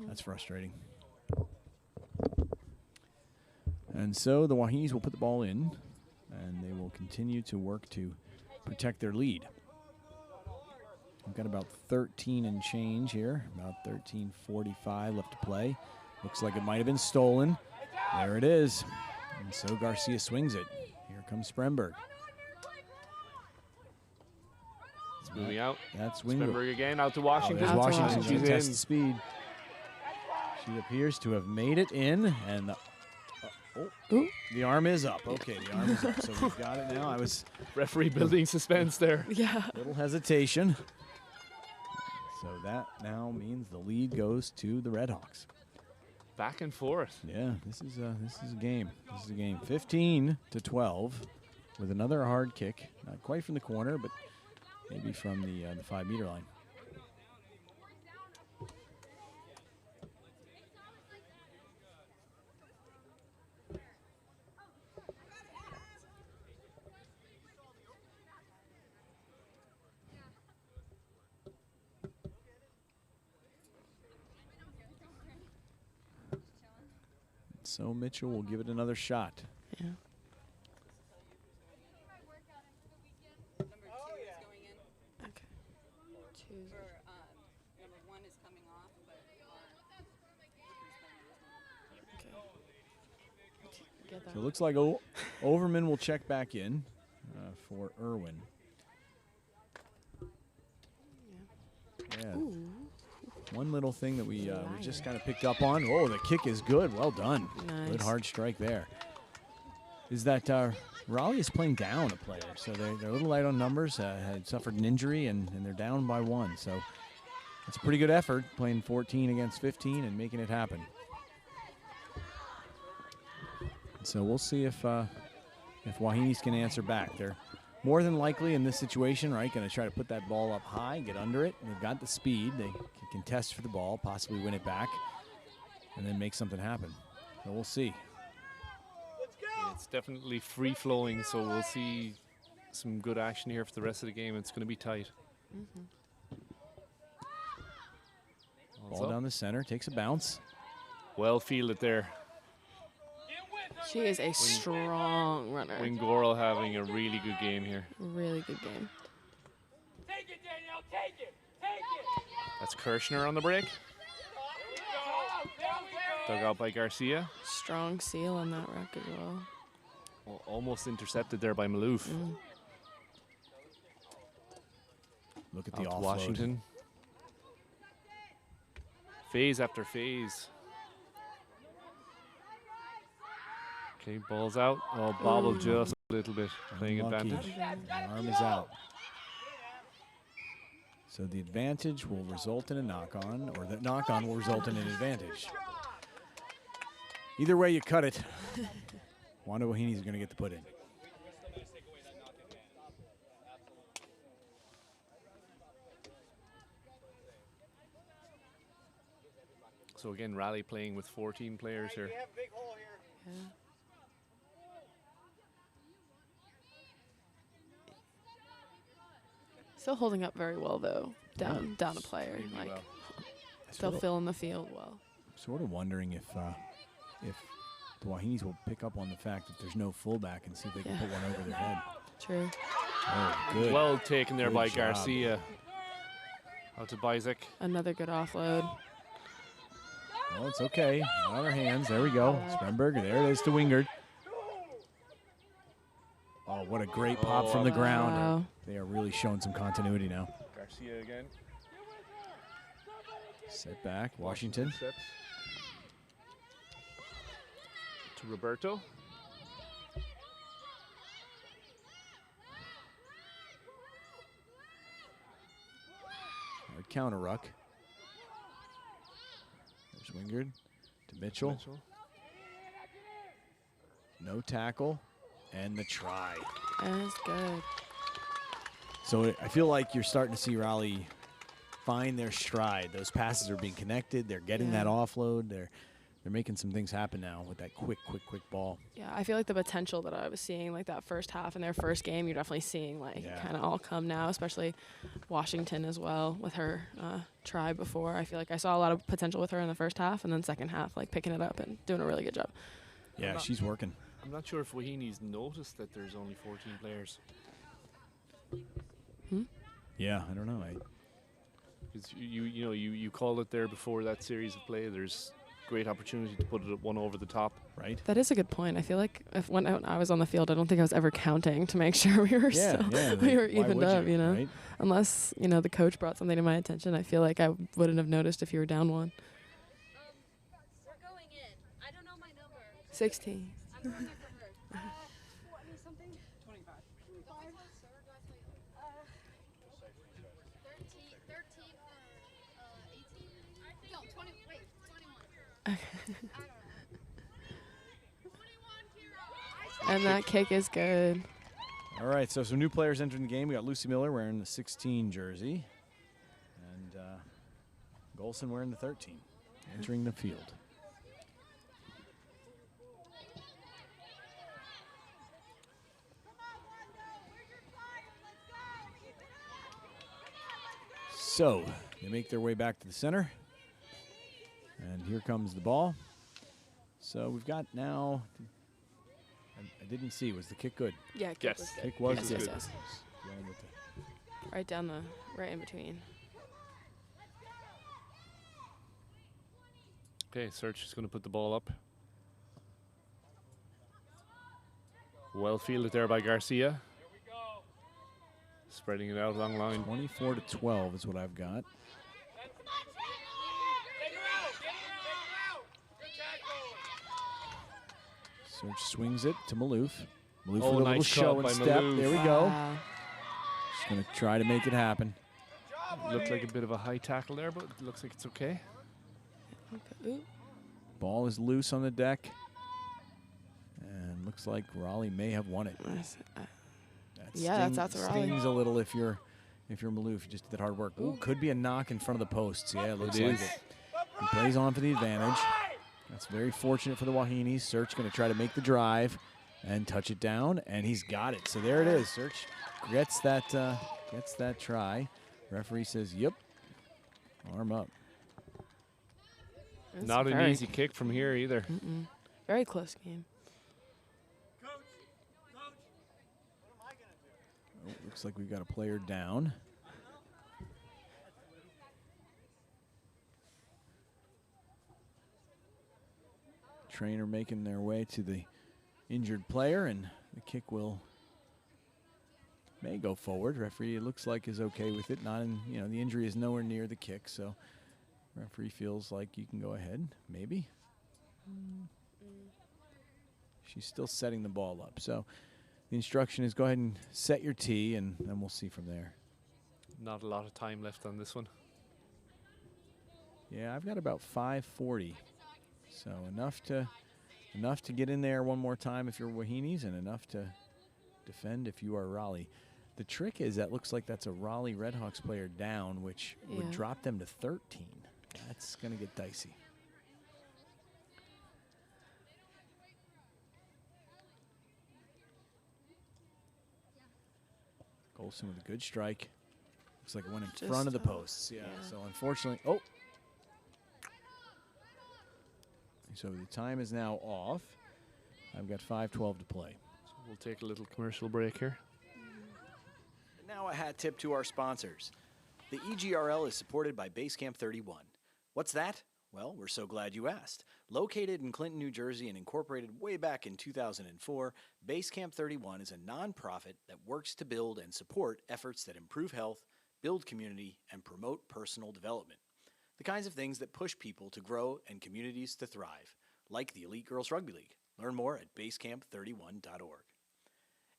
Speaker 4: That's frustrating. And so the Wahines will put the ball in, and they will continue to work to protect their lead. We've got about 13 and change here, about 13:45 left to play. Looks like it might have been stolen. There it is. And so Garcia swings it. Here comes Spremberg.
Speaker 1: It's moving out.
Speaker 4: That's Wingo.
Speaker 1: Spremberg again, out to
Speaker 4: Oh,
Speaker 1: Washington.
Speaker 4: there's
Speaker 2: Out to
Speaker 4: Washington.
Speaker 2: Washington.
Speaker 4: She's
Speaker 1: She's
Speaker 4: test
Speaker 1: in.
Speaker 4: the speed. She appears to have made it in, and the arm is up. Okay, the arm is up. So we've got it now. I was
Speaker 1: Referee building suspense there.
Speaker 2: Yeah.
Speaker 4: a little hesitation. So that now means the lead goes to the Redhawks.
Speaker 1: Back and forth.
Speaker 4: Yeah, this is a game. This is a game. 15-12 with another hard kick. Not quite from the corner, but maybe from the 5-meter line. So Mitchell will give it another shot.
Speaker 2: Yeah.
Speaker 6: Number 2 is going in.
Speaker 2: Okay. Choose.
Speaker 6: For number 1 is coming off, but
Speaker 2: Okay. Get that.
Speaker 4: So it looks like Overman will check back in for Irwin. Yeah.
Speaker 2: Ooh.
Speaker 4: One little thing that we just kind of picked up on. Oh, the kick is good. Well done.
Speaker 2: Nice.
Speaker 4: Good hard strike there. Is that Raleigh is playing down a player, so they're a little light on numbers. Had suffered an injury, and they're down by 1. So that's a pretty good effort, playing 14 against 15 and making it happen. So we'll see if Wahines can answer back. They're more than likely in this situation, right, going to try to put that ball up high, get under it. They've got the speed. They can contest for the ball, possibly win it back, and then make something happen. So we'll see.
Speaker 1: It's definitely free-flowing, so we'll see some good action here for the rest of the game. It's going to be tight.
Speaker 4: Ball down the center, takes a bounce.
Speaker 1: Well fielded there.
Speaker 2: She is a strong runner.
Speaker 1: Wingorl having a really good game here.
Speaker 2: Really good game.
Speaker 7: Take it, Danielle, take it, take it.
Speaker 1: That's Kirshner on the break. Dug out by Garcia.
Speaker 2: Strong seal on that ruck as well.
Speaker 1: Almost intercepted there by Maloof.
Speaker 4: Look at
Speaker 1: Out
Speaker 4: the
Speaker 1: to
Speaker 4: offload.
Speaker 1: Washington. Phase after phase. Okay, ball's out. Oh, bobbled just a little bit. Playing
Speaker 4: Unlucky.
Speaker 1: advantage.
Speaker 4: The arm is out. So the advantage will result in a knock-on, or the knock-on will result in an advantage. Either way you cut it, Wando Wahines is going to get the put in.
Speaker 1: So again, Raleigh playing with 14 players here.
Speaker 2: Yeah. Still holding up very well though. Down a player.
Speaker 1: Really
Speaker 2: Like
Speaker 1: well.
Speaker 2: still filling the field well.
Speaker 4: Sort of wondering if the Wahines will pick up on the fact that there's no fullback and see if they can put one over their head.
Speaker 2: True.
Speaker 4: Oh, good.
Speaker 1: Well taken there
Speaker 4: Good
Speaker 1: by
Speaker 4: job.
Speaker 1: Garcia. Out to Bizek.
Speaker 2: Another good offload.
Speaker 4: Well, it's okay. On our hands. There we go. Spremberger. There it is to Wingard. Oh, what a great pop from the ground.
Speaker 2: Wow.
Speaker 4: They are really showing some continuity now.
Speaker 1: Garcia again.
Speaker 4: Set back. Washington.
Speaker 1: Set. To Roberto.
Speaker 4: Hard counter ruck. There's Wingard to Mitchell. No tackle. And the try.
Speaker 2: That's good.
Speaker 4: So I feel like you're starting to see Raleigh find their stride. Those passes are being connected. They're getting that offload. They're making some things happen now with that quick ball.
Speaker 2: Yeah, I feel like the potential that I was seeing like that first half in their first game, you're definitely seeing like kind of all come now, especially Washington as well with her try before. I feel like I saw a lot of potential with her in the first half, and then second half like picking it up and doing a really good job.
Speaker 4: Yeah, she's working.
Speaker 1: I'm not sure if Wahines noticed that there's only 14 players.
Speaker 4: Yeah, I don't know.
Speaker 1: Because you called it there before that series of play. There's great opportunity to put it one over the top.
Speaker 4: Right.
Speaker 2: That is a good point. I feel like when I was on the field, I don't think I was ever counting to make sure we were we were evened up, you know.
Speaker 4: Right?
Speaker 2: Unless, the coach brought something to my attention, I feel like I wouldn't have noticed if you were down one.
Speaker 6: We're going in. I don't know my number.
Speaker 2: 16.
Speaker 6: I'm going there for her. What, need something? 25. 13 or 18? No, 20. Wait, 21.
Speaker 2: And that kick is good.
Speaker 4: All right, so some new players entering the game. We got Lucy Miller wearing the 16 jersey. And Golson wearing the 13, entering the field. So they make their way back to the center. And here comes the ball. So we've got now, I didn't see, was the kick good?
Speaker 2: Yeah, kick
Speaker 1: Yes.
Speaker 2: was good.
Speaker 4: Kick was
Speaker 2: Yes,
Speaker 4: good.
Speaker 2: yes.
Speaker 4: Going with the-
Speaker 2: Right in between.
Speaker 1: Okay, Search is going to put the ball up. Well fielded there by Garcia. Spreading it out along line.
Speaker 4: 24-12 is what I've got. Search swings it to Maloof. Maloof with a little
Speaker 1: nice
Speaker 4: show
Speaker 1: shot
Speaker 4: and
Speaker 1: by
Speaker 4: step.
Speaker 1: Maloof.
Speaker 4: There we go.
Speaker 2: Wow.
Speaker 4: Just going to try to make it happen.
Speaker 1: Looked like a bit of a high tackle there, but it looks like it's okay.
Speaker 2: Okay. Ooh.
Speaker 4: Ball is loose on the deck. And looks like Raleigh may have won it.
Speaker 2: Nice. Yeah, that's a Raleigh.
Speaker 4: Stings a little if you're Maloof. You just did that hard work. Ooh, could be a knock in front of the posts. Yeah, it looks like it. He plays on for the advantage. That's very fortunate for the Wahines. Search going to try to make the drive and touch it down, and he's got it. So there it is. Search gets that try. Referee says, "Yep, arm up."
Speaker 2: It's
Speaker 1: Not an
Speaker 2: very-
Speaker 1: easy kick from here either.
Speaker 2: Very close game.
Speaker 4: Oh, looks like we've got a player down. Trainer making their way to the injured player, and the kick may go forward. Referee, it looks like, is okay with it. Not in, the injury is nowhere near the kick, so referee feels like you can go ahead. Maybe. She's still setting the ball up, so the instruction is go ahead and set your tee, and then we'll see from there.
Speaker 1: Not a lot of time left on this one.
Speaker 4: Yeah, I've got about 5:40, so enough to get in there one more time if you're Wahines, and enough to defend if you are Raleigh. The trick is that looks like that's a Raleigh Redhawks player down, which would drop them to 13. That's going to get dicey. Golson with a good strike. Looks like it went in front of the posts. Yeah, so unfortunately, so the time is now off. I've got 5:12 to play.
Speaker 1: So we'll take a little commercial break here.
Speaker 5: And now a hat tip to our sponsors. The EGRL is supported by Basecamp 31. What's that? Well, we're so glad you asked. Located in Clinton, New Jersey, and incorporated way back in 2004, Basecamp 31 is a nonprofit that works to build and support efforts that improve health, build community, and promote personal development. The kinds of things that push people to grow and communities to thrive, like the Elite Girls Rugby League. Learn more at basecamp31.org.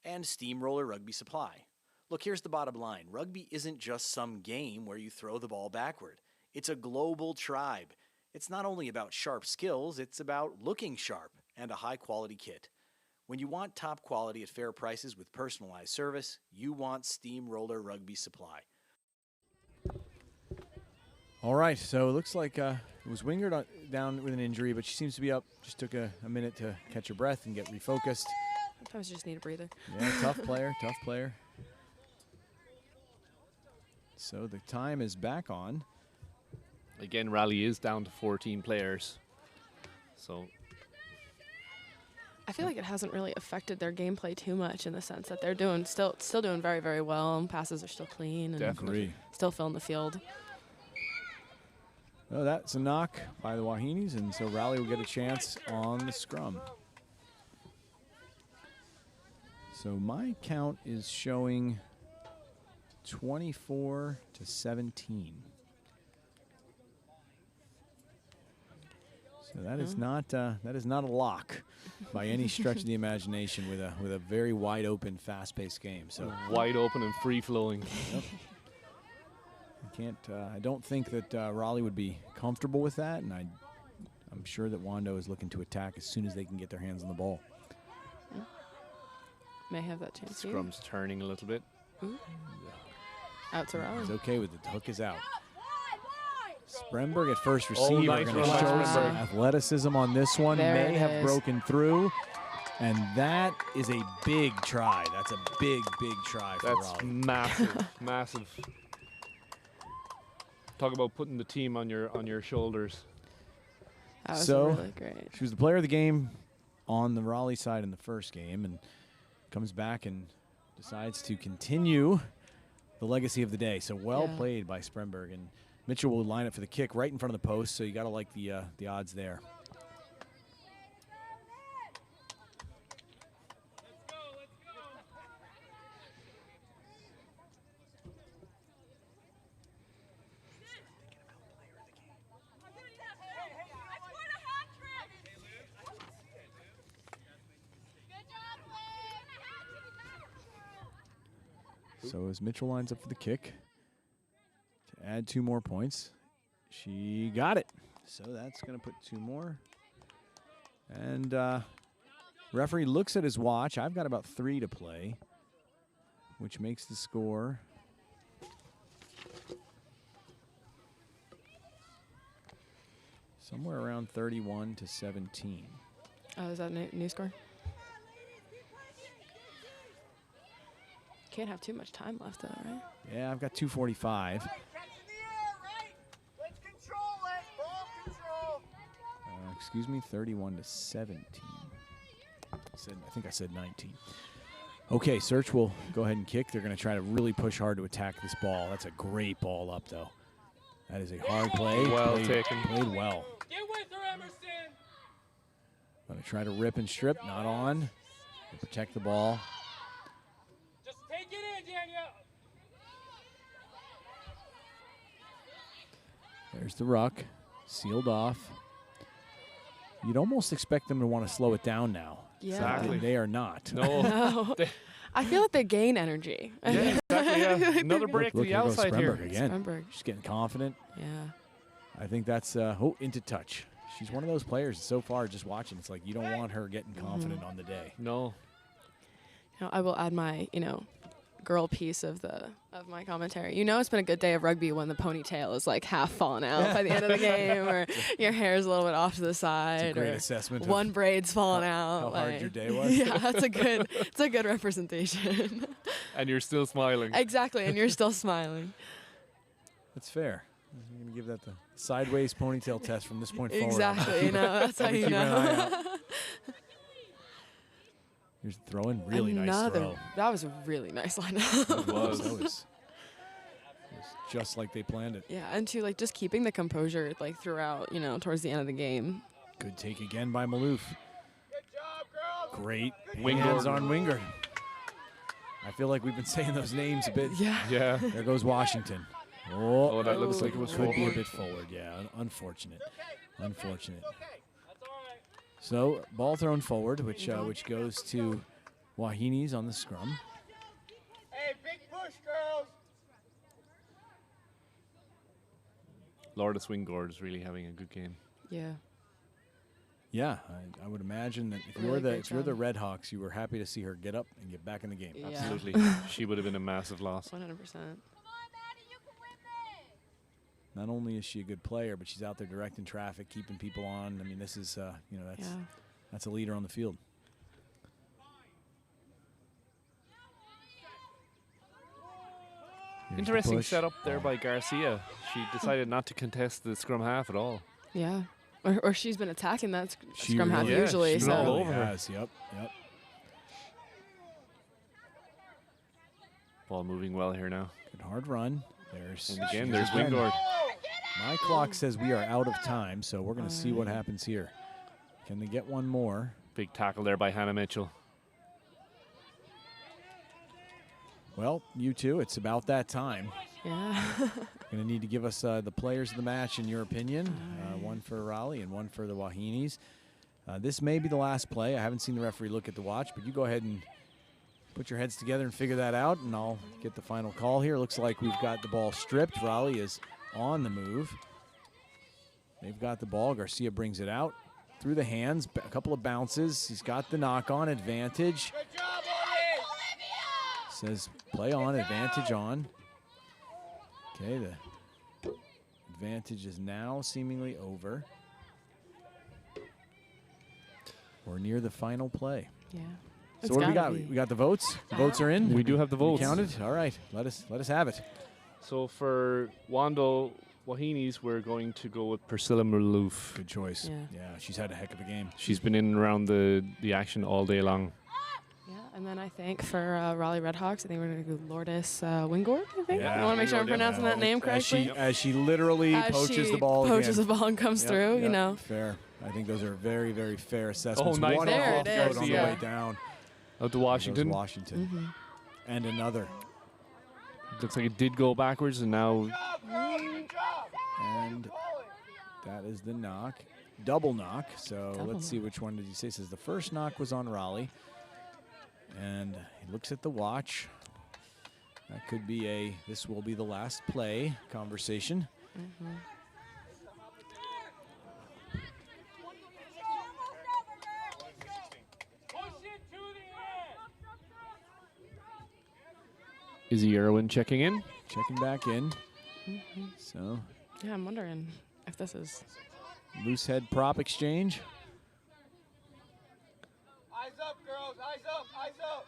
Speaker 5: And Steamroller Rugby Supply. Look, here's the bottom line. Rugby isn't just some game where you throw the ball backward. It's a global tribe. It's not only about sharp skills, it's about looking sharp and a high-quality kit. When you want top quality at fair prices with personalized service, you want Steamroller Rugby Supply.
Speaker 4: All right, so it looks like it was Wingard down with an injury, but she seems to be up. Just took a minute to catch her breath and get refocused.
Speaker 2: Sometimes you just need a breather.
Speaker 4: Yeah, tough player, tough player. So the time is back on.
Speaker 1: Again, Raleigh is down to 14 players. So
Speaker 2: I feel like it hasn't really affected their gameplay too much in the sense that they're doing still doing very, very well, and passes are still clean and
Speaker 1: definitely
Speaker 2: still filling the field.
Speaker 4: Oh, that's a knock by the Wahines, and so Raleigh will get a chance on the scrum. So my count is showing 24-17. So that is not a lock by any stretch of the imagination with a very wide open, fast-paced game. So
Speaker 1: wide open and free flowing.
Speaker 4: Yep. I don't think that Raleigh would be comfortable with that, and I'm sure that Wando is looking to attack as soon as they can get their hands on the ball.
Speaker 2: May have that chance.
Speaker 1: Scrum's turning a little bit.
Speaker 2: Out to Raleigh.
Speaker 4: He's okay with it. The hook is out. Spremberg at first receiver.
Speaker 1: Nice
Speaker 4: Going to
Speaker 1: run by
Speaker 4: show some
Speaker 1: Spremberg.
Speaker 4: athleticism on this one.
Speaker 2: There
Speaker 4: May
Speaker 2: it
Speaker 4: have
Speaker 2: is.
Speaker 4: broken through. And that is a big try. That's a big, big try for
Speaker 1: That's
Speaker 4: Raleigh.
Speaker 1: massive, massive. Talk about putting the team on your shoulders.
Speaker 2: That was
Speaker 4: So,
Speaker 2: really great.
Speaker 4: She was the player of the game on the Raleigh side in the first game, and comes back and decides to continue the legacy of the day. So well played by Spremberg, and Mitchell will line up for the kick right in front of the post. So you got to like the odds there. So as Mitchell lines up for the kick to add 2 more points, she got it. So that's going to put 2 more. And referee looks at his watch. I've got about 3 to play. which makes the score somewhere around 31-17.
Speaker 2: Oh, is that new score? Can't have too much time left, though, right?
Speaker 4: Yeah, I've got 2:45. Excuse me, 31-17. I think I said 19. Okay, Search will go ahead and kick. They're going to try to really push hard to attack this ball. That's a great ball up, though. That is a hard play.
Speaker 1: Well taken.
Speaker 4: Played well.
Speaker 7: Get with her, Emerson.
Speaker 4: Going to try to rip and strip. Not on. They protect the ball.
Speaker 7: Just take it in, Danielle.
Speaker 4: There's the ruck. Sealed off. You'd almost expect them to want to slow it down now.
Speaker 2: Yeah.
Speaker 1: Exactly.
Speaker 4: They are not.
Speaker 1: No.
Speaker 2: No. I feel like they gain energy.
Speaker 1: Yeah, exactly. Yeah. Another break to
Speaker 4: Look,
Speaker 1: the
Speaker 4: here goes
Speaker 1: outside here.
Speaker 4: Spremberg again.
Speaker 2: Spremberg.
Speaker 4: She's getting confident.
Speaker 2: Yeah.
Speaker 4: I think that's into touch. She's one of those players so far just watching. It's like you don't want her getting confident on the day.
Speaker 1: No.
Speaker 2: I will add my, girl piece of my commentary. It's been a good day of rugby when the ponytail is like half fallen out by the end of the game, or your hair is a little bit off to the side,
Speaker 4: It's a great
Speaker 2: or
Speaker 4: assessment. of
Speaker 2: one braid's fallen out.
Speaker 4: how hard your day was.
Speaker 2: Yeah, it's a good representation.
Speaker 1: And you're still smiling.
Speaker 2: Exactly, and you're still smiling.
Speaker 4: That's fair. I'm going to give that the sideways ponytail test from this point forward.
Speaker 2: Exactly, that's how
Speaker 4: I'll be
Speaker 2: you
Speaker 4: keeping an eye
Speaker 2: know.
Speaker 4: out. Here's the throw in. Really nice throw.
Speaker 2: That was a really nice lineup.
Speaker 4: That was just like they planned it.
Speaker 2: Yeah, and just keeping the composure throughout, towards the end of the game.
Speaker 4: Good take again by Maloof. Great
Speaker 1: Wingard.
Speaker 4: hands on Wingard. I feel like we've been saying those names a bit.
Speaker 2: Yeah.
Speaker 1: Yeah.
Speaker 4: There goes Washington.
Speaker 1: Oh, that looks like it was
Speaker 4: could be a
Speaker 1: forward.
Speaker 4: bit forward. Yeah, unfortunate. Unfortunate. So ball thrown forward, which goes to Wahines on the scrum.
Speaker 7: Hey, big push, girls.
Speaker 1: Lourdes Wingard is really having a good game.
Speaker 2: Yeah.
Speaker 4: Yeah, I would imagine that if
Speaker 2: Really
Speaker 4: you're
Speaker 2: great
Speaker 4: the
Speaker 2: job.
Speaker 4: Redhawks, you were happy to see her get up and get back in the game.
Speaker 2: Yeah.
Speaker 1: Absolutely. She would have been a massive loss.
Speaker 2: 100%.
Speaker 4: Not only is she a good player, but she's out there directing traffic, keeping people on. I mean, this is that's a leader on the field. Here's the
Speaker 1: Interesting
Speaker 4: push.
Speaker 1: setup there by Garcia. She decided not to contest the scrum half at all.
Speaker 2: Yeah. Or she's been attacking that
Speaker 4: She
Speaker 2: scrum half
Speaker 4: really-
Speaker 1: Yeah,
Speaker 2: usually.
Speaker 1: she's been all
Speaker 2: So
Speaker 1: over her.
Speaker 4: has. Yep.
Speaker 1: Ball moving well here now.
Speaker 4: Good hard run. There's
Speaker 1: And again,
Speaker 4: she's
Speaker 1: there's
Speaker 4: again.
Speaker 1: Wingard.
Speaker 4: My clock says we are out of time, so we're going to see what happens here. Can they get one more?
Speaker 1: Big tackle there by Hannah Mitchell.
Speaker 4: Well, you two, it's about that time.
Speaker 2: yeah.
Speaker 4: Going to need to give us the players of the match in your opinion. One for Raleigh and one for the Wahines. This may be the last play. I haven't seen the referee look at the watch, but you go ahead and put your heads together and figure that out, and I'll get the final call here. Looks like we've got the ball stripped. Raleigh is on the move. They've got the ball. Garcia brings it out through the hands. A couple of bounces. He's got the knock-on advantage.
Speaker 7: Good job, Ollie.
Speaker 4: Says play on, advantage on. Okay, the advantage is now seemingly over. We're near the final play.
Speaker 2: Yeah.
Speaker 4: So
Speaker 2: It's
Speaker 4: what do we got?
Speaker 2: gotta be.
Speaker 4: We got the votes. The votes are in.
Speaker 1: We do have the votes.
Speaker 4: Counted. All right. Let us have it.
Speaker 1: So for Wando Wahines, we're going to go with Priscilla Maloof.
Speaker 4: Good choice.
Speaker 2: Yeah.
Speaker 4: She's had a heck of a game.
Speaker 1: She's been in and around the action all day long.
Speaker 2: Yeah, and then I think for Raleigh Redhawks, I think we're going to go Lourdes Wingard, I think.
Speaker 4: Yeah,
Speaker 2: I want to make sure I'm
Speaker 1: Wingard,
Speaker 2: pronouncing that name correctly.
Speaker 4: As she literally
Speaker 2: As
Speaker 4: poaches
Speaker 2: she
Speaker 4: the ball
Speaker 2: poaches
Speaker 4: again.
Speaker 2: the ball and comes
Speaker 4: Yep,
Speaker 2: through,
Speaker 4: yep, Fair. I think those are very, very fair assessments.
Speaker 1: Oh, nice.
Speaker 4: One
Speaker 2: There
Speaker 4: off
Speaker 2: it
Speaker 4: float
Speaker 2: is,
Speaker 4: on the
Speaker 2: yeah.
Speaker 4: way down.
Speaker 1: Out to
Speaker 4: There goes
Speaker 1: Washington.
Speaker 4: Washington.
Speaker 2: Mm-hmm.
Speaker 4: And another.
Speaker 1: Looks like it did go backwards, and now
Speaker 4: And that is the knock. Double knock. So
Speaker 2: Double
Speaker 4: let's see which one did you say. Says the first knock was on Raleigh. And he looks at the watch. That could be this will be the last play conversation.
Speaker 2: Mm-hmm.
Speaker 7: Push it to the end.
Speaker 1: Izzy Irwin checking in.
Speaker 4: Checking back in. So
Speaker 2: Yeah, I'm wondering if this is.
Speaker 4: loose head prop exchange.
Speaker 7: Eyes up, girls. Eyes up. Eyes up.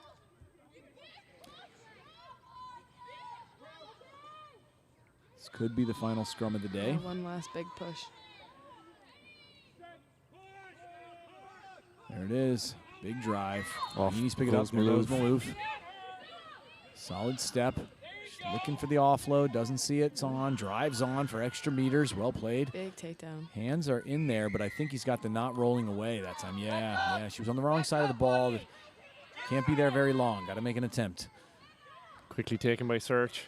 Speaker 4: This could be the final scrum of the day.
Speaker 2: One last big push.
Speaker 4: There it is. Big drive.
Speaker 1: Off
Speaker 4: He's picking it up.
Speaker 1: goes
Speaker 4: There goes
Speaker 1: Maloof.
Speaker 4: Maloof. Solid step. She's looking for the offload. Doesn't see it. It's on. Drives on for extra meters. Well played.
Speaker 2: Big takedown.
Speaker 4: Hands are in there, but I think he's got the not rolling away that time. Yeah. She was on the wrong side of the ball. Can't be there very long. Got to make an attempt.
Speaker 1: Quickly taken by Search.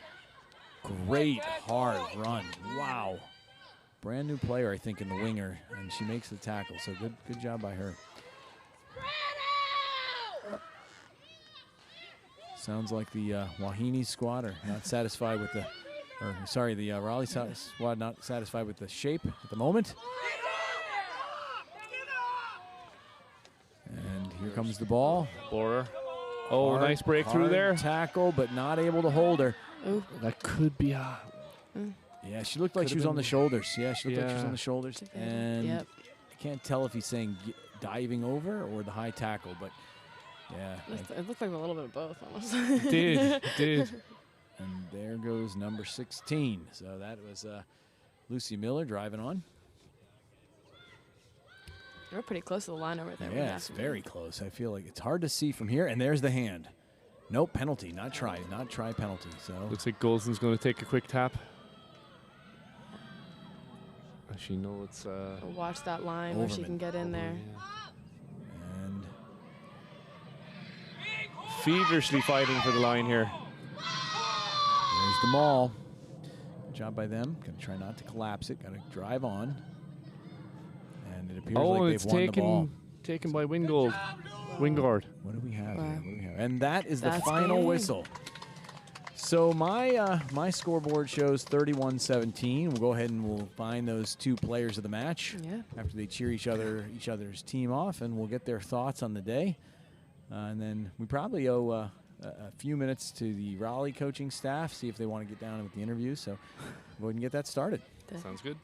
Speaker 4: Great hard run. Wow. Brand new player, I think, in the winger, and she makes the tackle. So good job by her. Sounds like the Wahines squad are not satisfied with the, the Raleigh squad not satisfied with the shape at the moment. And here comes the ball.
Speaker 1: Borer. Oh, nice breakthrough
Speaker 4: hard
Speaker 1: there.
Speaker 4: Tackle, but not able to hold her.
Speaker 2: Ooh.
Speaker 1: That could be a...
Speaker 4: Yeah, she looked like she was on the shoulders. Yeah, she looked like she was on the shoulders. And
Speaker 2: Yep.
Speaker 4: I can't tell if he's saying diving over or the high tackle, but yeah.
Speaker 2: It looked like a little bit of both, almost.
Speaker 1: Did.
Speaker 4: And there goes number 16. So that was Lucy Miller driving on.
Speaker 2: We're pretty close to the line over there.
Speaker 4: Yeah, it's very close. I feel like it's hard to see from here. And there's the hand. Nope, penalty. Not try penalty. So
Speaker 1: Looks like Golson's going to take a quick tap. She knows it's...
Speaker 2: Watch that line where she can get in there.
Speaker 4: And
Speaker 1: feverishly fighting for the line here.
Speaker 4: there's the maul. Good job by them. Going to try not to collapse it. Got to drive on. And it appears like
Speaker 1: it's
Speaker 4: they've won the ball.
Speaker 1: taken by Wingard.
Speaker 4: What do we have here? What do we have? And that is the final
Speaker 2: game.
Speaker 4: whistle. So my scoreboard shows 31-17. We'll go ahead and we'll find those two players of the match after they cheer each other's team off, and we'll get their thoughts on the day. And then we probably owe a few minutes to the Raleigh coaching staff, see if they want to get down with the interview. So go ahead and get that started.
Speaker 1: Sounds good.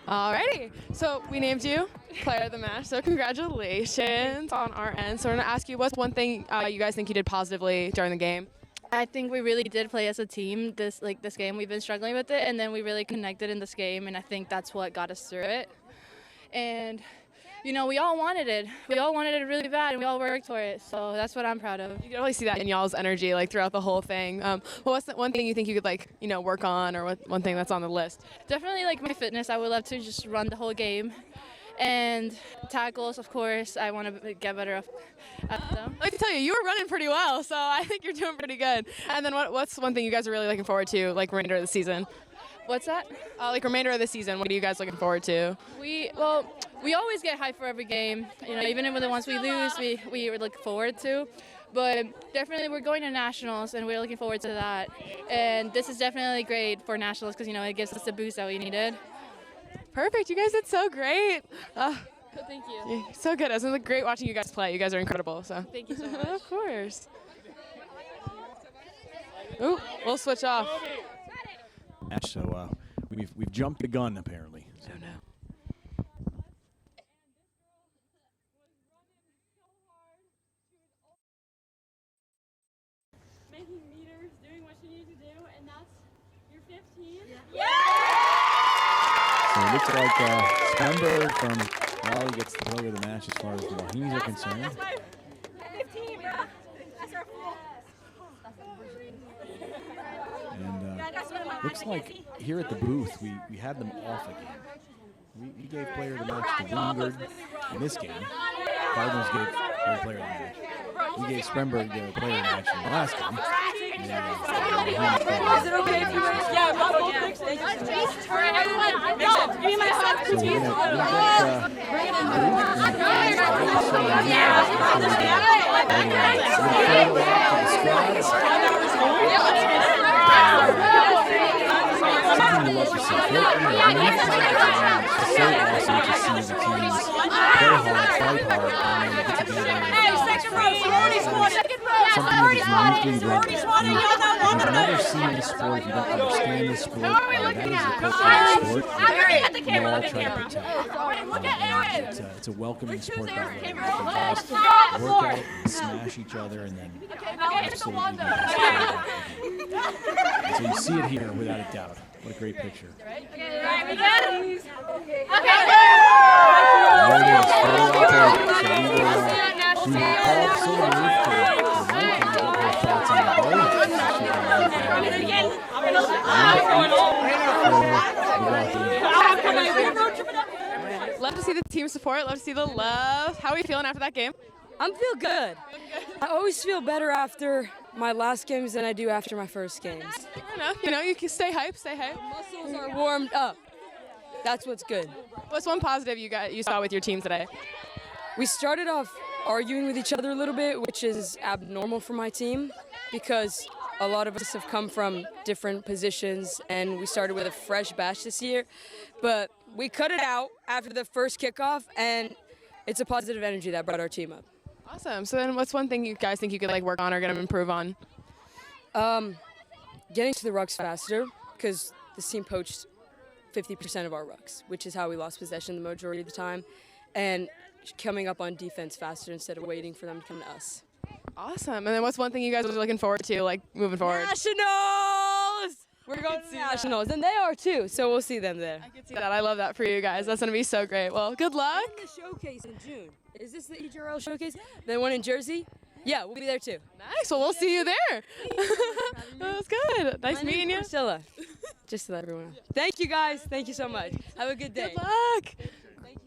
Speaker 2: Alrighty, so we named you player of the match, so congratulations on our end. So we're gonna ask you, what's one thing you guys think you did positively during the game?
Speaker 8: I think we really did play as a team this game. We've been struggling with it, and then we really connected in this game, and I think that's what got us through it. And you know, we all wanted it. We all wanted it really bad, and we all worked for it. So that's what I'm proud of.
Speaker 2: You can really see that in y'all's energy, like throughout the whole thing. What's the one thing you think you could work on, or one thing that's on the list?
Speaker 8: Definitely like my fitness. I would love to just run the whole game. And tackles, of course, I want to get better at them.
Speaker 2: I like to tell you, you were running pretty well, so I think you're doing pretty good. And then what's one thing you guys are really looking forward to, like remainder of the season?
Speaker 8: What's that?
Speaker 2: Like remainder of the season, what are you guys looking forward to?
Speaker 8: We always get hyped for every game. You know, even if the ones we lose, we look forward to. But definitely we're going to nationals, and we're looking forward to that. And this is definitely great for nationals because, you know, it gives us the boost that we needed.
Speaker 2: Perfect. You guys did so great.
Speaker 8: Thank you.
Speaker 2: So good. It was great watching you guys play. You guys are incredible. So.
Speaker 8: Thank you so much.
Speaker 2: Of course. Ooh, we'll switch off.
Speaker 4: So we've jumped the gun apparently.
Speaker 2: Oh no.
Speaker 6: Making meters, doing what you need to do, and that's your 15.
Speaker 4: So it looks like Spenberg from Raleigh gets the player of the match as far as the Wahines are concerned.
Speaker 6: That's my 15, bro. That's our full.
Speaker 4: And looks like here at the booth we had them off again. We gave player of the match to Wingard in this game. Cardinals gave player of the match. We gave Spremberg the player of the match in the last game.
Speaker 6: Is it okay if you win? Yeah, we'll fix it. Give me my hot cookies.
Speaker 4: something you love to see. It's so awesome to see the teams play hard, fight hard, and then get together. Something that is uniquely rugby. You've never seen this sport if you don't understand this sport. That is the culture of the sport. We all try to protect. It's a welcoming sport that way. You can just work out and smash each other and then absolutely be so you see it here without a doubt. What a great picture. There it is. So we will call Salem Roof to Mike and get her thoughts on the goal.
Speaker 2: Love to see the team support. Love to see the love. How are you feeling after that game?
Speaker 9: I'm feel good. I always feel better after my last games than I do after my first games.
Speaker 2: Fair enough. You know, you can stay hype, stay hype.
Speaker 9: Muscles are warmed up. That's what's good.
Speaker 2: What's one positive you saw with your team today?
Speaker 9: We started off arguing with each other a little bit, which is abnormal for my team because a lot of us have come from different positions and we started with a fresh batch this year. But we cut it out after the first kickoff and it's a positive energy that brought our team up.
Speaker 2: Awesome. So then what's one thing you guys think you could work on or get them improve on?
Speaker 9: Getting to the rucks faster because this team poached 50% of our rucks, which is how we lost possession the majority of the time, and coming up on defense faster instead of waiting for them to come to us.
Speaker 2: Awesome. And then what's one thing you guys are looking forward to, moving forward?
Speaker 9: Nationals! We're going to Nationals, and they are too, so we'll see them there.
Speaker 2: I can see that. I love that for you guys. That's going to be so great. Well, good luck.
Speaker 9: And the showcase in June. Is this the EGRL showcase? The one in Jersey? Yeah, we'll be there too.
Speaker 2: Nice. Well, we'll see you there. That was good. Nice meeting you.
Speaker 9: Priscilla. Just to let everyone know. Thank you, guys. Thank you so much. Have a good day.
Speaker 2: Good luck.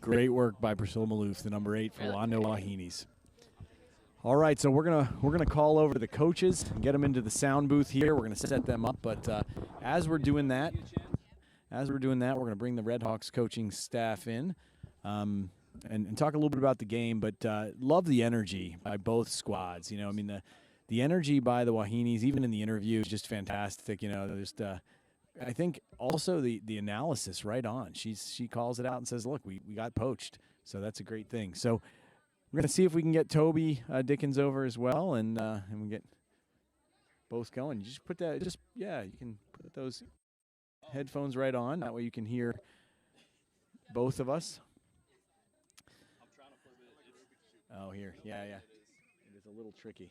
Speaker 4: Great work by Priscilla Maloof, the number 8 for Wando Wahines. All right, so we're gonna call over the coaches and get them into the sound booth here. We're gonna set them up, but as we're doing that, we're gonna bring the Redhawks coaching staff in and talk a little bit about the game. But love the energy by both squads. You know, I mean the energy by the Wahines, even in the interview, is just fantastic. You know, just I think also the analysis right on. She calls it out and says, "Look, we got poached," so that's a great thing. So. We're going to see if we can get Toby Dickens over as well, and we get both going. You just put that, you can put those headphones right on. That way you can hear both of us. Oh, here. Yeah. It is a little tricky.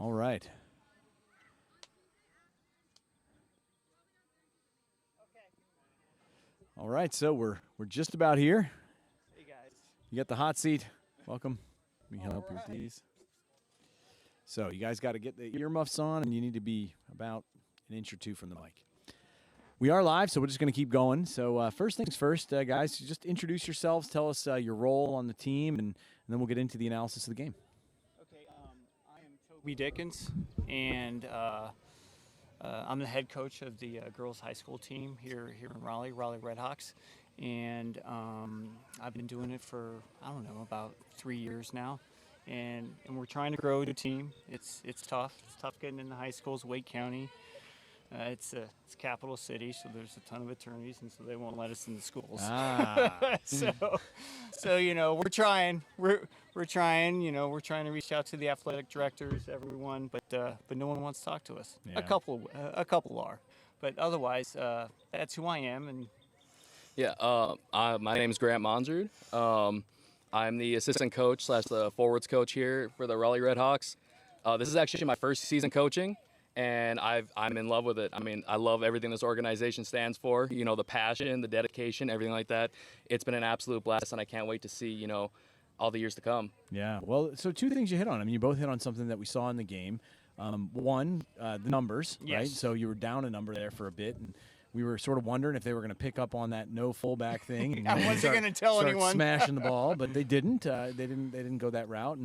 Speaker 4: All right. All right, so we're just about here.
Speaker 3: Hey guys.
Speaker 4: You got the hot seat. Welcome. Let me help you with these. So you guys got to get the earmuffs on, and you need to be about an inch or two from the mic. We are live, so we're just going to keep going. So first things first, guys, just introduce yourselves. Tell us your role on the team, and then we'll get into the analysis of the game.
Speaker 3: Okay, I am Toby Dickens, and I'm the head coach of the girls high school team here in Raleigh Redhawks, and I've been doing it for about 3 years now, and we're trying to grow the team. It's tough. It's tough getting into high schools. Wake County, it's capital city, so there's a ton of attorneys, and so they won't let us in the schools. So you know, we're trying. We're trying. You know, we're trying to reach out to the athletic directors, everyone, but no one wants to talk to us.
Speaker 4: Yeah.
Speaker 3: A couple are, but otherwise, that's who I am. And
Speaker 10: yeah, my name is Grant Monrad. I'm the assistant coach / the forwards coach here for the Raleigh Redhawks. This is actually my first season coaching, and I'm in love with it. I mean, I love everything this organization stands for. You know, the passion, the dedication, everything like that. It's been an absolute blast, and I can't wait to see all the years to come.
Speaker 4: Yeah. Well, so two things you hit on. I mean, you both hit on something that we saw in the game. One, the numbers,
Speaker 3: Yes.
Speaker 4: right? So you were down a number there for a bit, and we were sort of wondering if they were going to pick up on that no fullback thing. And,
Speaker 3: I wasn't going to tell
Speaker 4: start
Speaker 3: anyone.
Speaker 4: smashing the ball, but they didn't. They didn't go that route.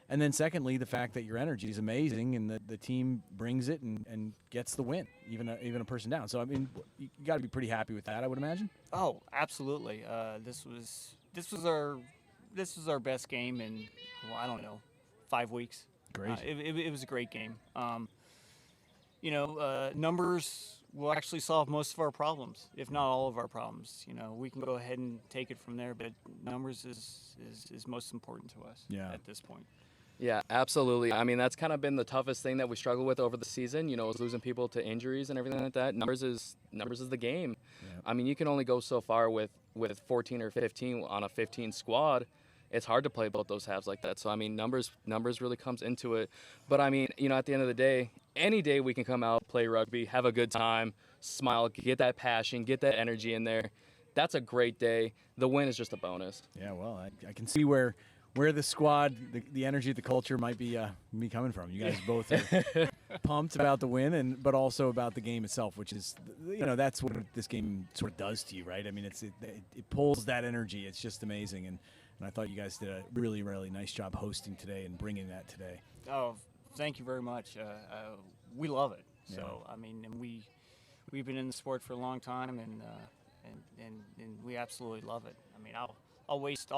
Speaker 4: And then secondly, the fact that your energy is amazing and the team brings it and gets the win, even a person down. So I mean, you got to be pretty happy with that, I would imagine.
Speaker 3: Oh, absolutely. This was our this was our best game in, well, I don't know, 5 weeks.
Speaker 4: Great.
Speaker 3: It was a great game. Numbers will actually solve most of our problems, if not all of our problems. We can go ahead and take it from there, but numbers is most important to us at this point.
Speaker 10: Yeah, absolutely. I mean, that's kind of been the toughest thing that we struggle with over the season, is losing people to injuries and everything like that. Numbers is the game. Yeah. I mean, you can only go so far with 14 or 15 on a 15 squad. It's hard to play both those halves like that. So, I mean, numbers really comes into it. But, I mean, at the end of the day, any day we can come out, play rugby, have a good time, smile, get that passion, get that energy in there. That's a great day. The win is just a bonus.
Speaker 4: Yeah, well, I can see where the squad, the energy, the culture might be coming from. You guys both are pumped about the win, but also about the game itself, which is, that's what this game sort of does to you, right? I mean, it pulls that energy. It's just amazing, and I thought you guys did a really, really nice job hosting today and bringing that today.
Speaker 3: Oh, thank you very much. We love it. Yeah. So, I mean, and we've been in the sport for a long time, and we absolutely love it. I mean, I'll waste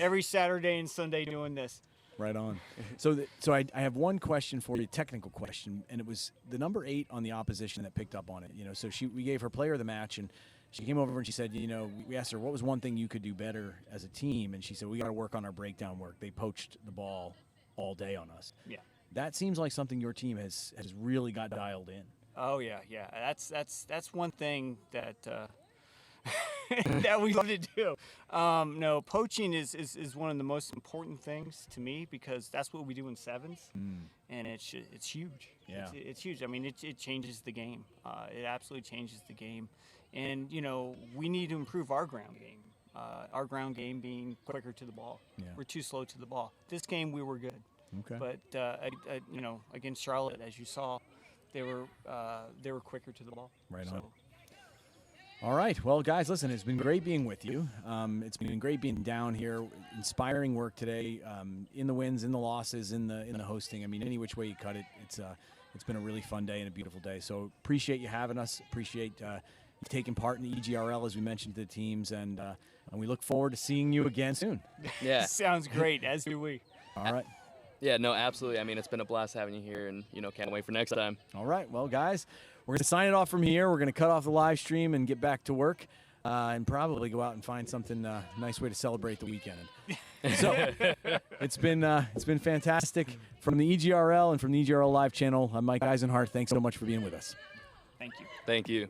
Speaker 3: every Saturday and Sunday doing this.
Speaker 4: Right on. So I have one question for you, technical question, and it was the number 8 on the opposition that picked up on it. So we gave her player of the match, and she came over and she said, we asked her, what was one thing you could do better as a team? And she said, we got to work on our breakdown work. They poached the ball all day on us.
Speaker 3: Yeah.
Speaker 4: That seems like something your team has really got dialed in.
Speaker 3: Oh, yeah. That's one thing that that we love to do. No, poaching is one of the most important things to me, because that's what we do in sevens, and it's huge.
Speaker 4: Yeah.
Speaker 3: It's huge. I mean, it changes the game. It absolutely changes the game. And, we need to improve our ground game. Our ground game being quicker to the ball. Yeah. We're too slow to the ball. This game, we were good.
Speaker 4: Okay.
Speaker 3: But, against Charlotte, as you saw, they were quicker to the ball.
Speaker 4: Right on. All right. Well, guys, listen, it's been great being with you. It's been great being down here. Inspiring work today, in the wins, in the losses, in the hosting. I mean, any which way you cut it, it's been a really fun day and a beautiful day. So appreciate you having us. Appreciate taking part in the EGRL, as we mentioned to the teams, and we look forward to seeing you again soon.
Speaker 10: Yeah.
Speaker 3: Sounds great, as do we.
Speaker 4: All right.
Speaker 10: Yeah, no, absolutely. I mean, it's been a blast having you here, and, can't wait for next time.
Speaker 4: All right. Well, guys, we're going to sign it off from here. We're going to cut off the live stream and get back to work, and probably go out and find something nice way to celebrate the weekend. So it's been fantastic. From the EGRL and from the EGRL Live channel, I'm Mike Eisenhart. Thanks so much for being with us.
Speaker 3: Thank you.
Speaker 10: Thank you.